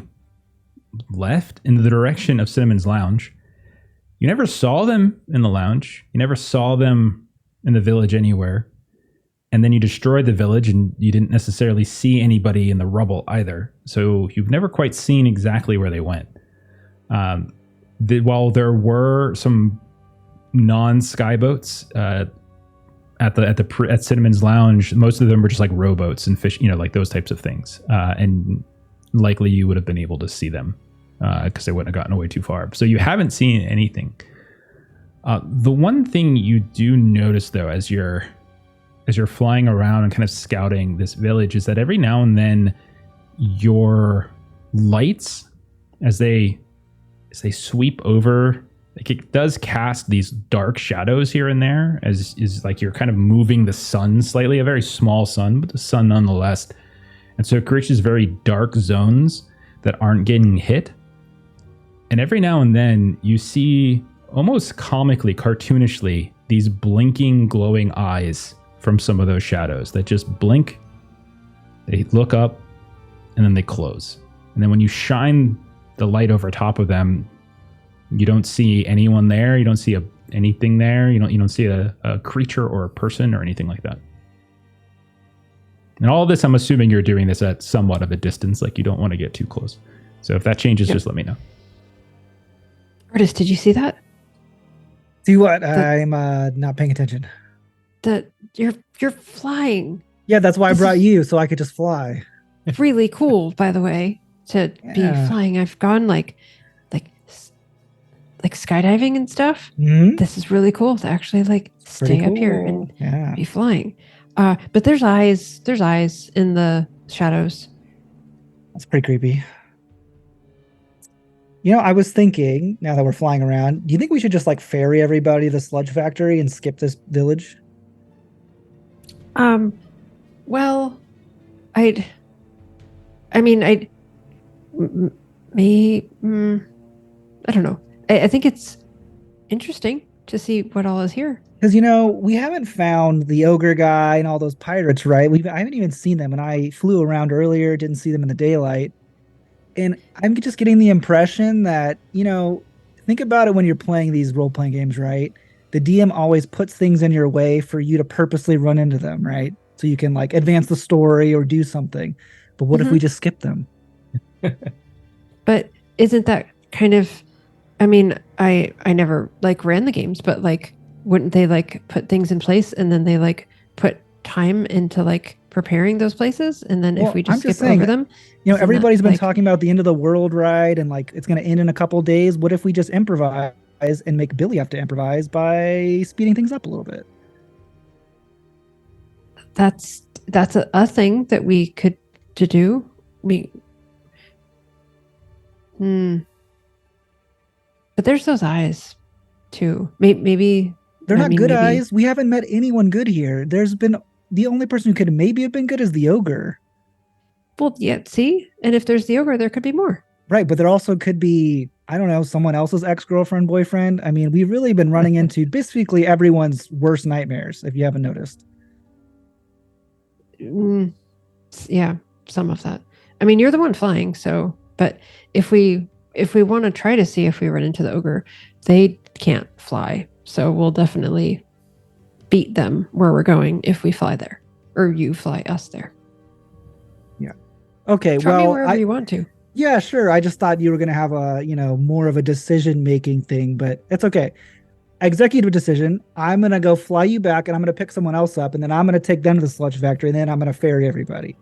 left in the direction of Cinnamon's Lounge. You never saw them in the lounge. You never saw them in the village anywhere. And then you destroyed the village, and you didn't necessarily see anybody in the rubble either. So you've never quite seen exactly where they went. While there were some non-skyboats at Cinnamon's Lounge, most of them were just like rowboats and fish, like those types of things. And likely you would have been able to see them because they wouldn't have gotten away too far. So you haven't seen anything. The one thing you do notice, though, as you're flying around and kind of scouting this village, is that every now and then your lights, as they sweep over, like it does cast these dark shadows here and there, as is like you're kind of moving the sun slightly, a very small sun, but the sun nonetheless. And so it creates these very dark zones that aren't getting hit. And every now and then you see, almost comically, cartoonishly, these blinking, glowing eyes from some of those shadows that just blink, they look up, and then they close. And then when you shine the light over top of them, you don't see anyone there. You don't see anything there. You don't see a creature or a person or anything like that. And all of this, I'm assuming you're doing this at somewhat of a distance, like you don't want to get too close. So if that changes, just let me know. Artist, did you see that? See what? I'm not paying attention. That you're flying. Yeah, that's why I This brought is- you, so I could just fly. Really cool, by the way, to be Yeah. flying. I've gone like skydiving and stuff. Mhm. This is really cool to actually like Pretty stay up here cool. and Yeah. be flying. But there's eyes in the shadows. That's pretty creepy. I was thinking, now that we're flying around, do you think we should just like ferry everybody to the Sludge Factory and skip this village? Well, I don't know. I think it's interesting to see what all is here. Because, we haven't found the ogre guy and all those pirates, right? I haven't even seen them, and I flew around earlier, didn't see them in the daylight. And I'm just getting the impression that, think about it when you're playing these role-playing games, right? The DM always puts things in your way for you to purposely run into them, right? So you can, advance the story or do something. But what if we just skip them? But isn't that kind of... I never, ran the games, but, wouldn't they put things in place and then they put time into preparing those places, and then if we just skip over them, everybody's been talking about the end of the world, right? And it's going to end in a couple of days. What if we just improvise and make Billy have to improvise by speeding things up a little bit? That's a thing that we could do. But there's those eyes too. Maybe they're not good eyes. We haven't met anyone good here. There's been the only person who could maybe have been good is the ogre. Well, yeah, see? And if there's the ogre, there could be more. Right, but there also could be, I don't know, someone else's ex-girlfriend, boyfriend. We've really been running into basically everyone's worst nightmares, if you haven't noticed. Yeah, some of that. You're the one flying, so... But if we want to try to see if we run into the ogre, they can't fly. So we'll definitely beat them where we're going if we fly there, or you fly us there. Yeah. Okay. Try me wherever you want to. Yeah, sure. I just thought you were going to have a, more of a decision-making thing, but it's okay. Executive decision. I'm going to go fly you back, and I'm going to pick someone else up, and then I'm going to take them to the Sludge Factory, and then I'm going to ferry everybody.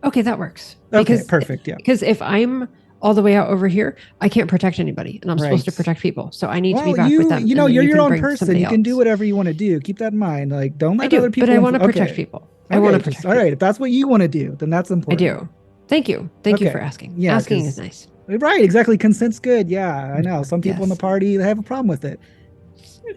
Okay, that works. Okay, perfect. Yeah. Because if I'm all the way out over here, I can't protect anybody, and I'm supposed to protect people. So I need to be back with them. You're your own person. You can do whatever you want to do. Keep that in mind. Don't let other people. But I want to protect people. I want to protect. All right, if that's what you want to do, then that's important. I do. Thank you. Thank you for asking. Yeah, asking is nice. Right, exactly. Consent's good. Yeah, I know. Some people in the party, they have a problem with it.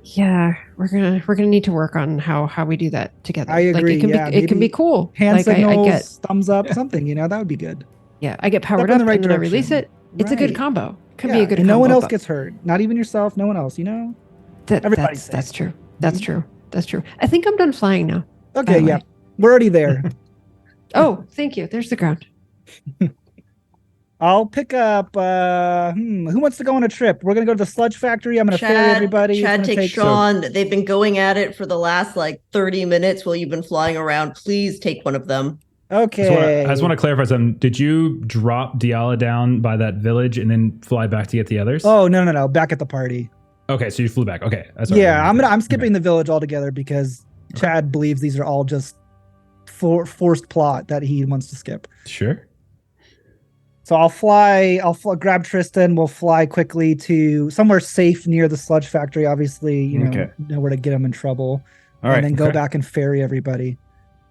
Yeah, we're gonna need to work on how we do that together. I agree. It can be cool. Hand signals, I get thumbs up, something. That would be good. Yeah, I get powered up and then I release it. It's a good combo. Could be a good combo. And no one else gets hurt. Not even yourself. No one else. That's true. That's true. That's true. I think I'm done flying now. Okay. Yeah, we're already there. Oh, thank you. There's the ground. I'll pick up. Who wants to go on a trip? We're gonna go to the Sludge Factory. I'm gonna ferry everybody. Chad, take Sean. They've been going at it for the last 30 minutes while you've been flying around. Please take one of them. Okay. I just want to clarify something. Did you drop Diala down by that village and then fly back to get the others? Oh no! Back at the party. Okay, so you flew back. Okay, that's I'm skipping the village altogether because Chad believes these are all just forced plot that he wants to skip. Sure. So I'll grab Tristan. We'll fly quickly to somewhere safe near the Sludge Factory. Obviously, know where to get him in trouble. All right. And then go back and ferry everybody.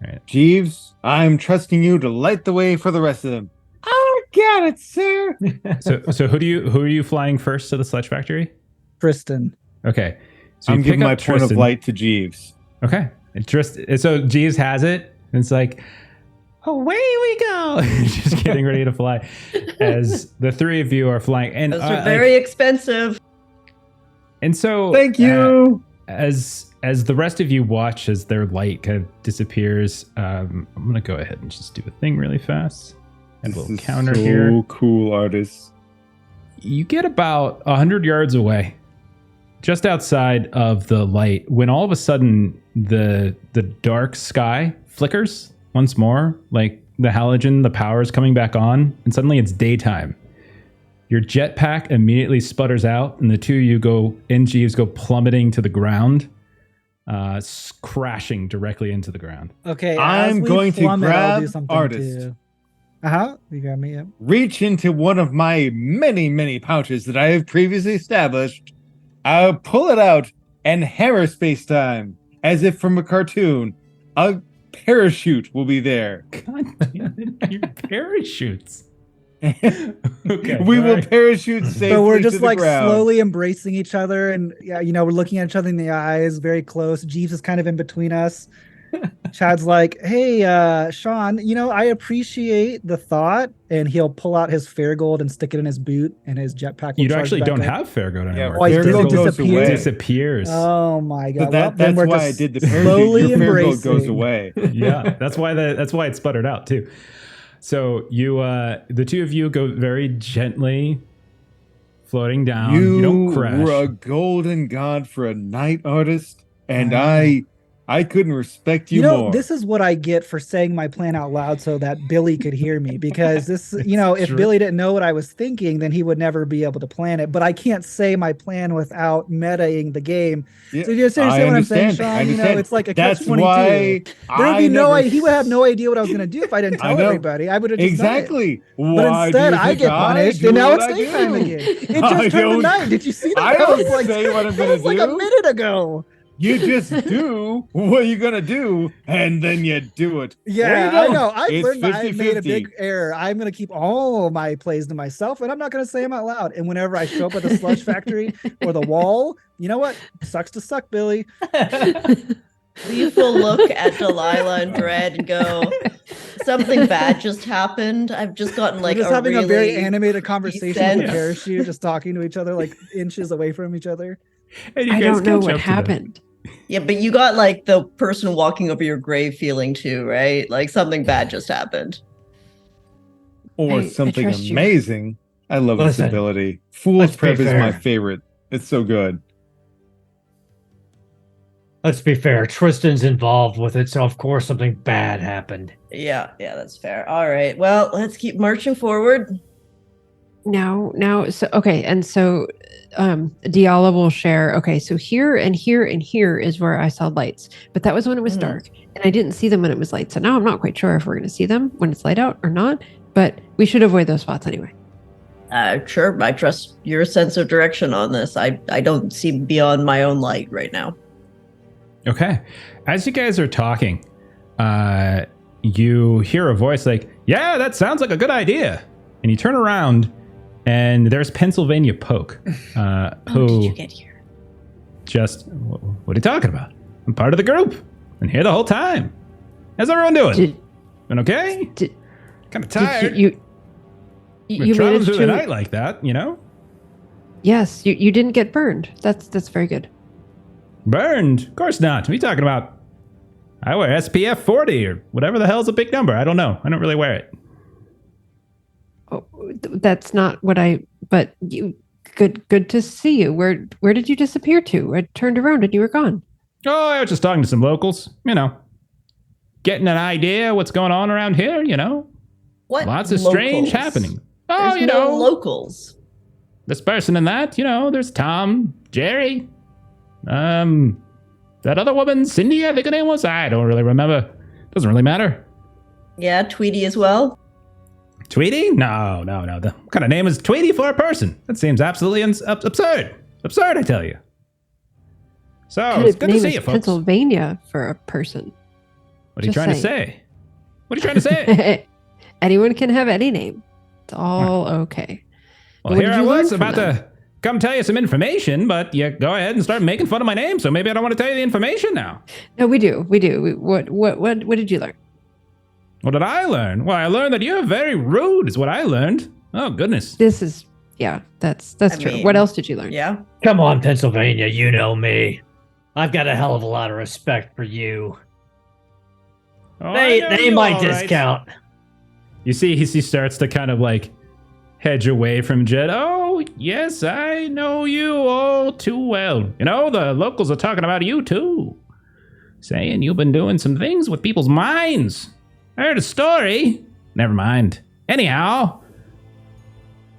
All right. Jeeves, I'm trusting you to light the way for the rest of them. I got it, sir. So who are you flying first to the Sludge Factory? Tristan. Okay. So I'm giving my point of light to Jeeves. Okay. So Jeeves has it, and it's like, away we go. Just getting ready to fly as the three of you are flying. And those are very expensive. And so thank you. As the rest of you watch as their light kind of disappears, I'm gonna go ahead and just do a thing really fast. And a little counter here. So cool, artist. You get about 100 yards away, just outside of the light, when all of a sudden the dark sky flickers once more, like the halogen, the power is coming back on, and suddenly it's daytime. Your jetpack immediately sputters out, and the two of you NGs go plummeting to the ground, crashing directly into the ground. Okay, I'm going to grab artist. You got me. Yep. Reach into one of my many, many pouches that I have previously established. I'll pull it out and hammer space-time, as if from a cartoon. A parachute will be there. God, your parachutes. Okay, we will parachute safely. So we're just to the ground. slowly embracing each other, and we're looking at each other in the eyes, very close. Jeeves is kind of in between us. Chad's like, hey, Sean, I appreciate the thought, and he'll pull out his Fairgold and stick it in his boot, and his jetpack will You charge actually back don't up. have Fairgoat Yeah, anymore. Oh, Fairgoat does it goes disappear? away. Disappears. Oh my god! But Well, then that's we're why I just did the slowly parachute. Your Fairgoat goes embracing. away. Yeah, that's why it sputtered out too. So you, the two of you go very gently floating down. You don't crash. were a golden god for a night artist, and Wow. I couldn't respect you more. This is what I get for saying my plan out loud so that Billy could hear me. Because this, if true. Billy didn't know what I was thinking, then he would never be able to plan it. But I can't say my plan without metaing the game. Yeah, So you understand what I'm saying, Sean? I understand. It's like a That's catch-22. why There would be never he would have no idea what I was going to do if I didn't I tell know. everybody. I would have just done it. Exactly. But Why instead, do you I think get punished, do and now what it's I daytime do? again. It I just turned to don't- night. Did you see that? I That don't was like, say what I'm that gonna was like a do. minute ago. You just do what you're gonna do, and then you do it. Yeah, Or you I don't. know. I It's learned I made a 50-50. big error. I'm going to keep all my plays to myself, and I'm not going to say them out loud. And whenever I show up at the Sludge Factory or the wall, you know what? Sucks to suck, Billy. Leaf will look at Delilah and Dread and go, something bad just happened. I've just gotten like We're just having really a very animated conversation with decent- a parachute, just talking to each other like inches away from each other. And you I guys don't know catch what up to them. happened. Yeah, but you got like the person walking over your grave feeling too, right? Like something bad just happened. Or I something trust you. amazing. I love Listen, this ability. Fool's let's be Prep is my fair. favorite. It's so good. Let's be fair. Tristan's involved with it, so of course something bad happened. Yeah, that's fair. All right. Well, let's keep marching forward. Now, so okay, and so Diala will share. Okay, so here and here and here is where I saw lights, but that was when it was Mhm. dark, and I didn't see them when it was light. So now I'm not quite sure if we're going to see them when it's light out or not. But we should avoid those spots anyway. Sure. I trust your sense of direction on this. I don't see beyond my own light right now. Okay. As you guys are talking, you hear a voice like, yeah, that sounds like a good idea. And you turn around and there's Pennsylvania Poke, How who did you get here? just, what are you talking about? I'm part of the group. I'm here the whole time. How's everyone doing? Been okay? Did- Kind of tired. You We're traveling managed through to the night like that, you know? Yes, you didn't get burned. That's very good. Burned? Of course not. What are you talking about? I wear SPF 40 or whatever the hell's a big number. I don't know. I don't really wear it. Oh, that's not what I. But you, good to see you. Where did you disappear to? I turned around and you were gone. Oh, I was just talking to some locals, you know. Getting an idea what's going on around here, you know. What? Lots of strange locals? happening. Oh, There's you no know, locals. this person and that, you know, there's Tom, Jerry, that other woman, Cindy, I think her name was. I don't really remember. Doesn't really matter. Yeah, Tweety as well. Tweety? No. What kind of name is Tweety for a person? That seems absolutely absurd. Absurd, I tell you. So, it's good to name see is you, folks. Pennsylvania for a person. What are you just trying to saying. say? What are you trying to say? Anyone can have any name. It's all okay. Well, What here did I you learn was from about them? to come tell you some information, but you go ahead and start making fun of my name, so maybe I don't want to tell you the information now. No, we do. What did you learn? What did I learn? Well, I learned that you're very rude, is what I learned. Oh, goodness. This is that's true. mean, What else did you learn? Yeah. Come on, Pennsylvania, you know me. I've got a hell of a lot of respect for you. Oh, I know They you might all right. discount. You see, he starts to kind of like hedge away from Jed. Oh, yes, I know you all too well. You know, the locals are talking about you too. Saying you've been doing some things with people's minds. I heard a story. Never mind. Anyhow,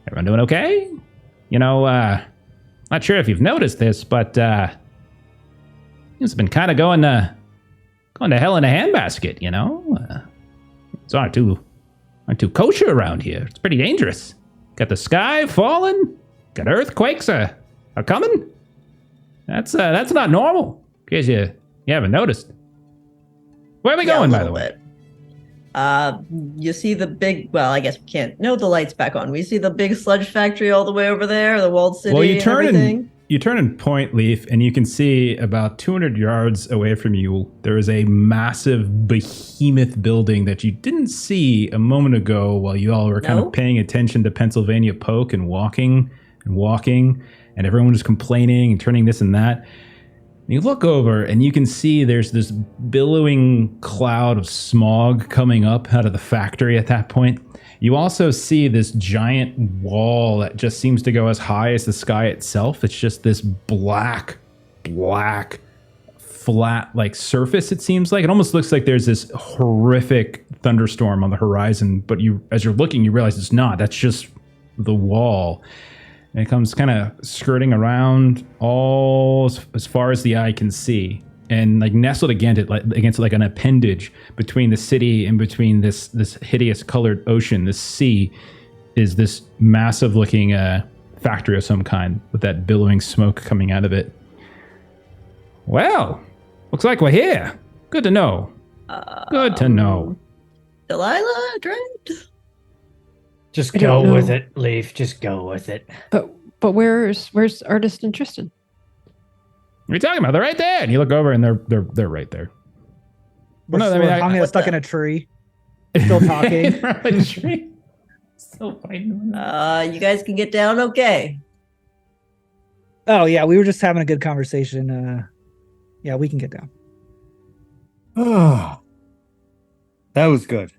everyone doing okay? You know, not sure if you've noticed this, but it's been kind of going to hell in a handbasket, you know? Things aren't too kosher around here. It's pretty dangerous. Got the sky falling. Got earthquakes are coming. That's not normal. In case you haven't noticed. Where are we going, by the way? You see the big, well, I guess we can't. No, the light's back on. We see the big sludge factory all the way over there, the walled city. Well, you and turn everything. you turn and point, Leaf, and you can see about 200 yards away from you, there is a massive behemoth building that you didn't see a moment ago while you all were kind of paying attention to Pennsylvania Poke and walking, and everyone was complaining and turning this and that. And you look over and you can see there's this billowing cloud of smog coming up out of the factory at that point. You also see this giant wall that just seems to go as high as the sky itself. It's just this black, flat like surface, it seems like. It almost looks like there's this horrific thunderstorm on the horizon, but as you're looking, you realize it's not. That's just the wall. And it comes kind of skirting around all as far as the eye can see. And like nestled against it like an appendage between the city and between this hideous colored ocean, this sea, is this massive looking factory of some kind with that billowing smoke coming out of it. Well, looks like we're here. Good to know. Good to know. Delilah, Dredd? Just go with it, Leaf. Just go with it. But where's Artist and Tristan? What are you talking about? They're right there. And you look over and they're right there. We're stuck in a tree. Still talking. Still fighting. You guys can get down okay. Oh yeah, we were just having a good conversation. Yeah, we can get down. Oh, that was good.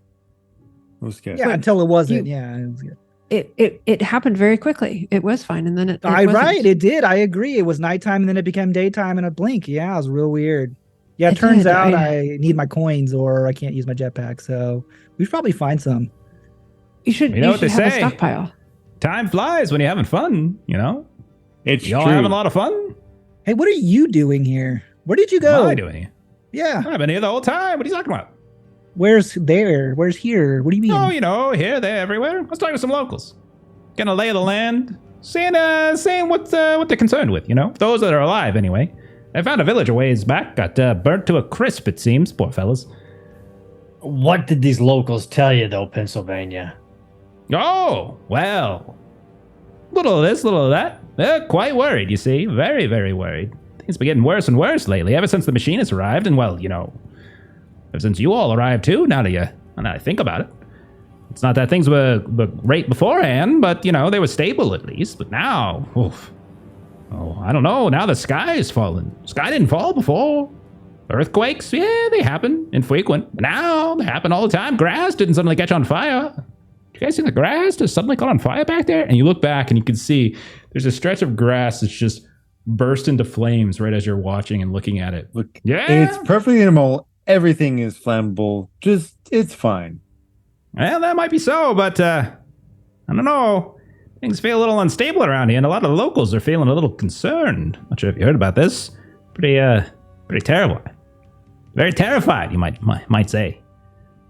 It was good. Yeah, until it wasn't. Yeah, it was good. It happened very quickly. It was fine, and then it right, it did. I agree. It was nighttime, and then it became daytime in a blink. Yeah, it was real weird. Yeah, it turns out I need my coins, or I can't use my jetpack. So we should probably find some. You should. You know what they have say? A stockpile. Time flies when you're having fun. You know, it's y'all true. having a lot of fun. Hey, what are you doing here? Where did you go? What am I doing here? Yeah, I've been here the whole time. What are you talking about? Where's there? Where's here? What do you mean? Oh, you know, here, there, everywhere. I was talking to some locals. Gonna lay the land, saying what they're concerned with, you know? Those that are alive, anyway. I found a village a ways back, got burnt to a crisp, it seems. Poor fellas. What did these locals tell you, though, Pennsylvania? Oh, well. Little of this, little of that. They're quite worried, you see. Very, very worried. Things been getting worse and worse lately, ever since the machinists arrived, and, well, you know, ever since you all arrived, too, now that I think about it. It's not that things were great beforehand, but, you know, they were stable at least. But now, I don't know. Now the sky is falling. Sky didn't fall before. Earthquakes, yeah, they happen. Infrequent. But now they happen all the time. Grass didn't suddenly catch on fire. Did you guys see the grass just suddenly caught on fire back there? And you look back and you can see there's a stretch of grass that's just burst into flames right as you're watching and looking at it. Look, yeah, it's perfectly normal. Everything is flammable. It's fine. Well, that might be so, but I don't know. Things feel a little unstable around here, and a lot of the locals are feeling a little concerned. Not sure if you heard about this. Pretty terrible. Very terrified, you might say.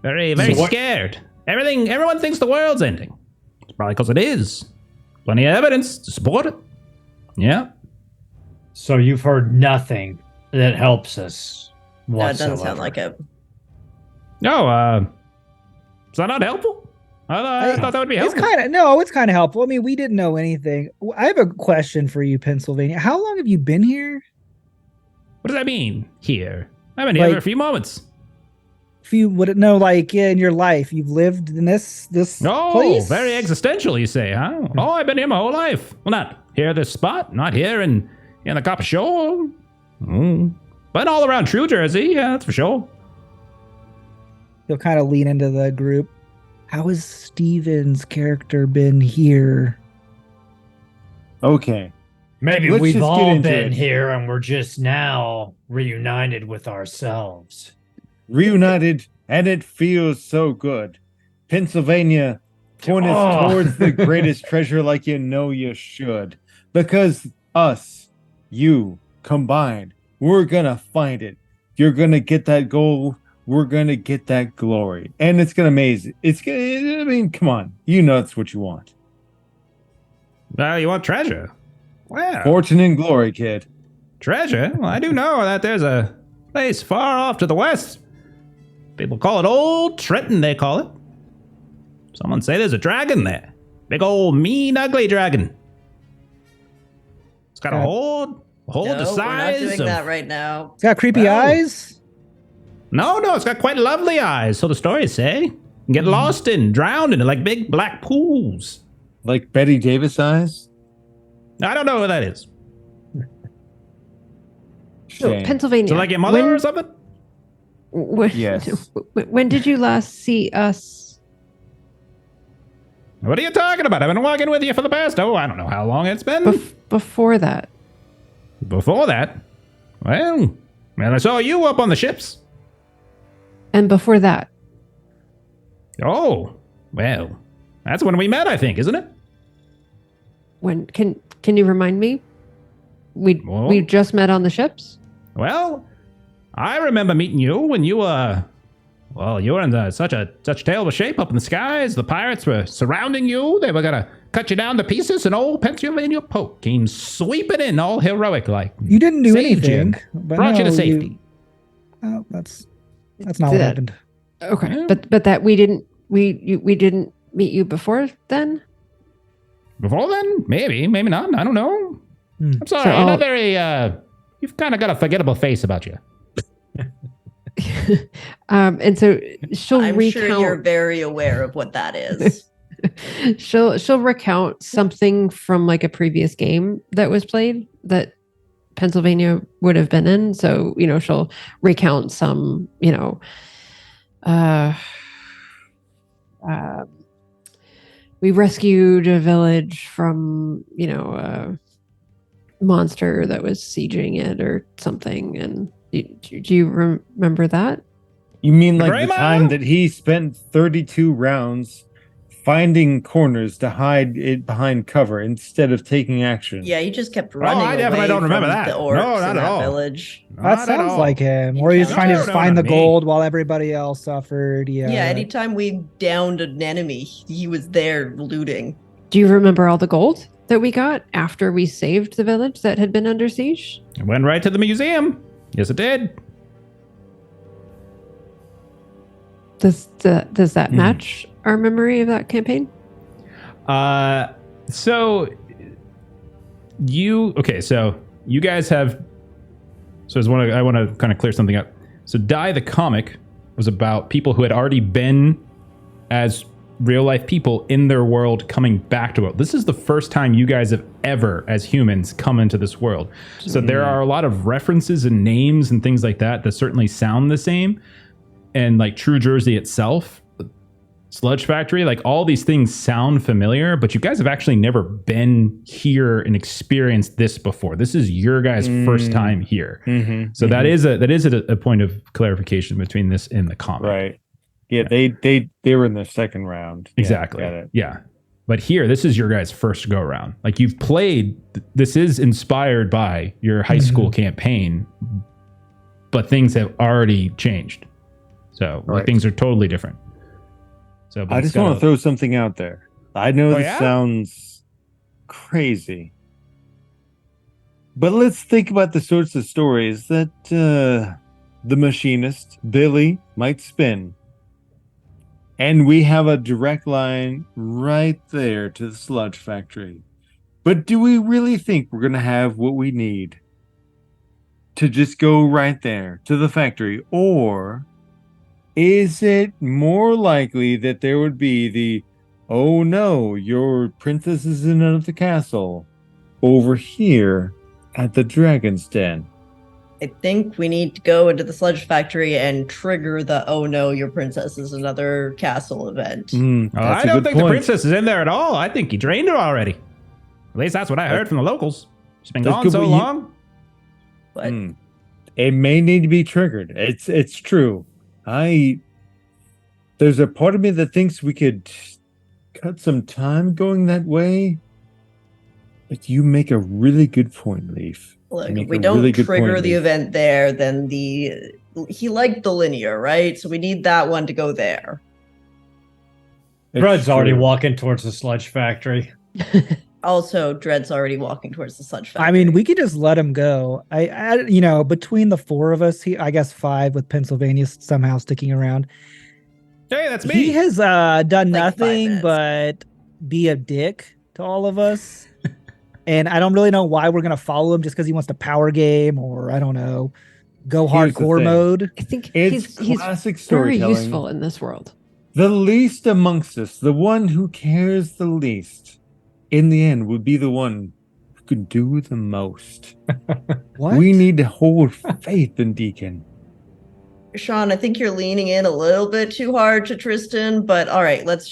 Very scared. Everyone thinks the world's ending. It's probably because it is. Plenty of evidence to support it. Yeah. So you've heard nothing that helps us whatsoever. That doesn't sound like it. No, is that not helpful? I thought that would be helpful. It's kind of helpful. I mean, we didn't know anything. I have a question for you, Pennsylvania. How long have you been here? What does that mean, here? I've been here for a few moments. If you wouldn't know, like, in your life, you've lived in this place? Very existential, you say, huh? Oh, I've been here my whole life. Well, not here this spot, not here in the Copper Shore. But all around True Jersey, yeah, that's for sure. He'll kind of lean into the group. How has Steven's character been here? Okay. Maybe Let's we've just get all into been it. here and we're just now reunited with ourselves. Reunited, and it feels so good. Pennsylvania, point us towards the greatest treasure like you know you should. Because us, you, combined, we're gonna find it. You're gonna get that goal. We're gonna get that glory. And it's gonna amaze. I mean, come on. You know that's what you want. You want treasure? Wow. Fortune and glory, kid. Treasure? Well, I do know that there's a place far off to the west. People call it Old Trenton, they call it. Someone say there's a dragon there. Big old mean, ugly dragon. got a hole the No, we're not size doing of... that right now. It's got creepy Well, eyes. No, it's got quite lovely eyes, so the stories say. You can get lost in, drowned in like big black pools. Like Betty Davis eyes? I don't know what that is. So, Shame. Pennsylvania. So like your mother when, or something? when- Yes. When did you last see us? What are you talking about? I've been walking with you for the past, I don't know how long it's been. Before that? Before that? Well, I saw you up on the ships. And before that? Oh, well, that's when we met, I think, isn't it? When can you remind me? Well- We just met on the ships? Well, I remember meeting you when you were in such terrible shape up in the skies. The pirates were surrounding you. They were gonna cut you down to pieces, and old Pennsylvania Pope came sweeping in, all heroic like. You didn't do Saved you. anything. But Brought you no, to safety. Oh, that's not what happened. Okay, Yeah. but that we didn't meet you before then? Before then, maybe not. I don't know. I'm sorry. So you're I'll- not very. You've kind of got a forgettable face about you. And so she'll I'm recount. sure you're very aware of what that is. she'll recount something from like a previous game that was played that Pennsylvania would have been in. So she'll recount some. We rescued a village from a monster that was sieging it or something. And do you remember that? You mean like Grandma? the time that he spent 32 rounds finding corners to hide it behind cover instead of taking action? Yeah, he just kept running I definitely away don't remember from that. the orcs No, not in at that all. village. That Not at sounds all. like him. Or he's trying to just No, find the me. gold while everybody else suffered. Yeah. Yeah, anytime we downed an enemy, he was there looting. Do you remember all the gold that we got after we saved the village that had been under siege? It went right to the museum. Yes, it did. Does that match our memory of that campaign? So you guys have. So I want to kind of clear something up. So Die the comic was about people who had already been as real life people in their world coming back to it. This is the first time you guys have ever, as humans, come into this world. So there are a lot of references and names and things like that that certainly sound the same. And like True Jersey itself, Sludge Factory, like all these things sound familiar, but you guys have actually never been here and experienced this before. This is your guys' first time here. So that is a point of clarification between this and the comic. Right. Yeah, they were in the second round. Exactly. Yeah, got it. Yeah. But here, this is your guys' first go around. Like you've played, this is inspired by your high school campaign, but things have already changed. So like, Right. things are totally different. So but I it's just want got to throw something out there. I know this yeah? sounds crazy, but let's think about the sorts of stories that the machinist, Billy, might spin. And we have a direct line right there to the Sludge Factory. But do we really think we're going to have what we need to just go right there to the factory? Or is it more likely that there would be the, oh no, your princess is in another castle over here at the Dragon's Den? I think we need to go into the Sludge Factory and trigger the "Oh no, your princess is another castle" event. I don't think the princess is in there at all. I think he drained her already. At least that's what I heard from the locals. She's been That's gone good, so but you- long. But It may need to be triggered. It's true. There's a part of me that thinks we could cut some time going that way. But you make a really good point, Leaf. look, You if make we a don't really good trigger point, the Leaf. event there, then he liked the linear, right? So we need that one to go there. It's Brad's already true. walking towards the Sludge Factory. Also, Dread's already walking towards the Sludge Factory. I mean, we could just let him go. I between the four of us, I guess five with Pennsylvania somehow sticking around. Hey, that's me. He has done Like 5 nothing minutes. but be a dick to all of us. And I don't really know why we're gonna follow him, just because he wants to power game, or I don't know, go Here's the hardcore thing. mode. I think It's he's classic very storytelling. useful in this world. The least amongst us, the one who cares the least, in the end would be the one who could do the most. What? We need to hold faith in Deacon. Sean, I think you're leaning in a little bit too hard to Tristan, but all right, let's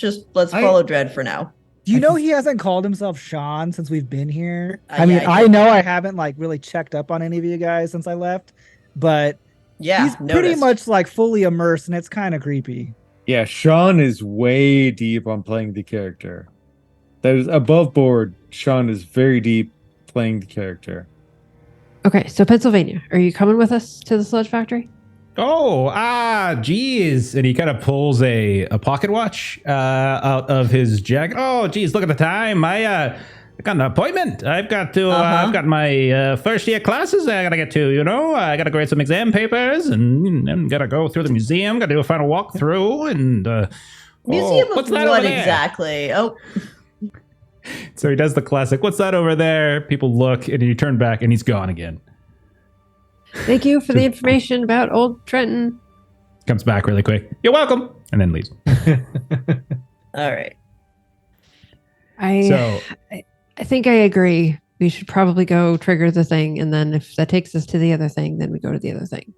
follow Dread for now. Do you I know just- he hasn't called himself Sean since we've been here? Yeah, I mean, I I did. know I haven't like really checked up on any of you guys since I left, but Yeah, he's pretty noticed. much like fully immersed, and it's kind of creepy. Yeah, Sean is way deep on playing the character. That is above board. Sean is very deep playing the character. Okay, so Pennsylvania, are you coming with us to the Sludge Factory? Geez. And he kind of pulls a pocket watch out of his jacket. Oh, geez, look at the time. I got an appointment. I've got to, I've got my first year classes I gotta get to, I gotta grade some exam papers and then gotta go through the museum, gotta do a final walkthrough and, Museum of what's that what over there? exactly? Oh, So he does the classic, what's that over there? People look and you turn back and he's gone again. Thank you for the information about Old Trenton. Comes back really quick. You're welcome. And then leaves. all right. So I think I agree. We should probably go trigger the thing, and then if that takes us to the other thing, then we go to the other thing.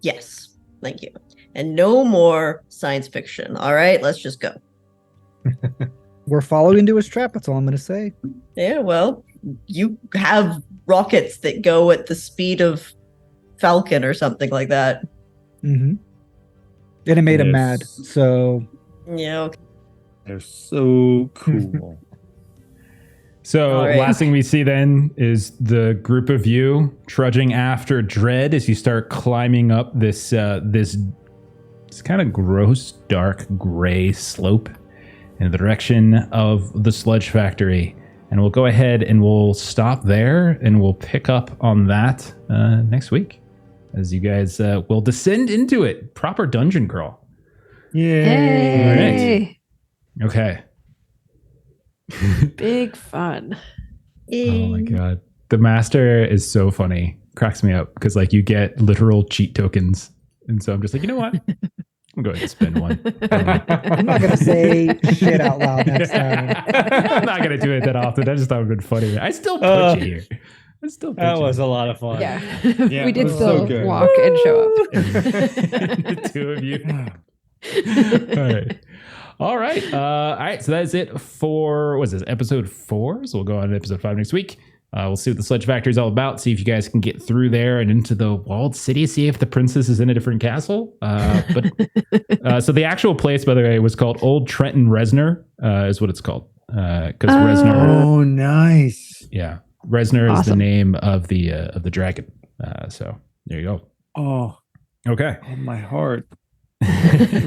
Yes, thank you. And no more science fiction. All right, let's just go. We're following into his trap. That's all I'm going to say. Yeah, well, you have rockets that go at the speed of Falcon or something like that. Mm-hmm. And it made him mad. Yes. So Yeah, okay. They're so cool. So All right. last thing we see then is the group of you trudging after Dread as you start climbing up this this kind of gross, dark gray slope in the direction of the Sludge Factory. And we'll go ahead and we'll stop there and we'll pick up on that next week as you guys will descend into it. Proper dungeon crawl. Yay. Hey, Okay. big fun. Oh my god. The master is so funny. Cracks me up because like you get literal cheat tokens. And so I'm just like, you know what? I'm going to spend one. I'm not going to say shit out loud next time. I'm not going to do it that often. I just thought it would be funny. I still put you here. I still put That you was here. a lot of fun. Yeah, Yeah, we it did was still so good. walk and show up. The two of you. All right. All right. So that's it for, what's this, episode 4? So we'll go on to episode 5 next week. We'll see what the Sludge Factory is all about. See if you guys can get through there and into the walled city. See if the princess is in a different castle. So the actual place, by the way, was called Old Trenton Resner, is what it's called. Because Resner, Oh, nice. yeah, Resner is the Awesome. name of the dragon. So there you go. Oh, Okay. oh my heart.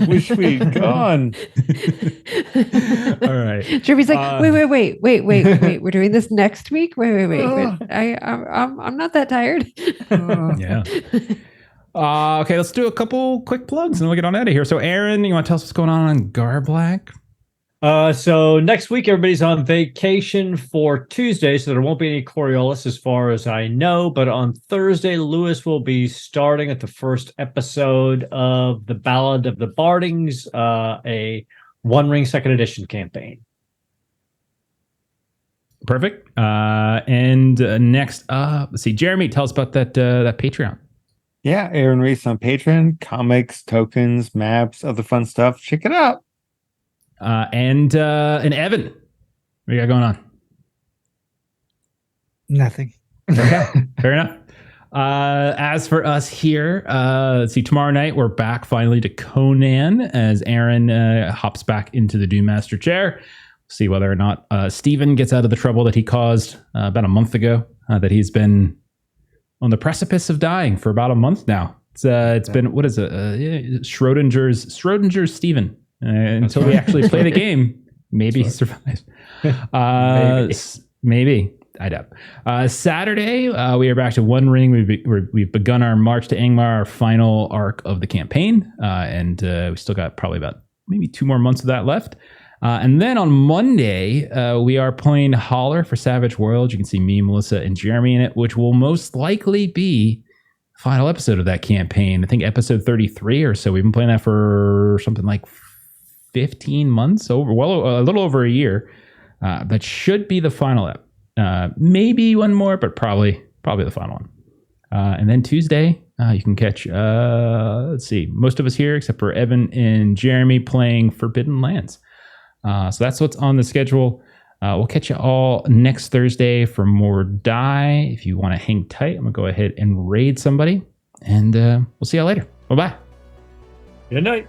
Wish we'd gone. All right. Jeremy's like, wait. We're doing this next week. Wait. I'm not that tired. Yeah. Okay, let's do a couple quick plugs and we'll get on out of here. So, Aaron, you want to tell us what's going on Garblack? So next week, everybody's on vacation for Tuesday, so there won't be any Coriolis as far as I know. But on Thursday, Lewis will be starting at the first episode of the Ballad of the Bardings, a One Ring Second Edition campaign. Perfect. And next up, let's see, Jeremy, tell us about that Patreon. Yeah, Aaron Reese on Patreon. Comics, tokens, maps, other fun stuff. Check it out. And Evan, what you got going on? Nothing. Fair enough. As for us here, let's see, tomorrow night we're back finally to Conan as Aaron hops back into the Doom Master chair. See whether or not Steven gets out of the trouble that he caused about a month ago, that he's been on the precipice of dying for about a month now. It's been, what is it? Schrodinger's Steven. Until we actually play the game, maybe he survives. Maybe. I doubt. Saturday, we are back to One Ring. We've begun our march to Angmar, our final arc of the campaign, and we still got probably about maybe 2 more months of that left. And then on Monday, we are playing Holler for Savage Worlds. You can see me, Melissa, and Jeremy in it, which will most likely be the final episode of that campaign. I think episode 33 or so. We've been playing that for something like 15 months, a little over a year. That should be the final ep. Maybe one more, but probably the final one. And then Tuesday, you can catch, let's see, most of us here except for Evan and Jeremy playing Forbidden Lands. So that's what's on the schedule. We'll catch you all next Thursday for more Die. If you want to hang tight, I'm going to go ahead and raid somebody. And we'll see you later. Bye-bye. Good night.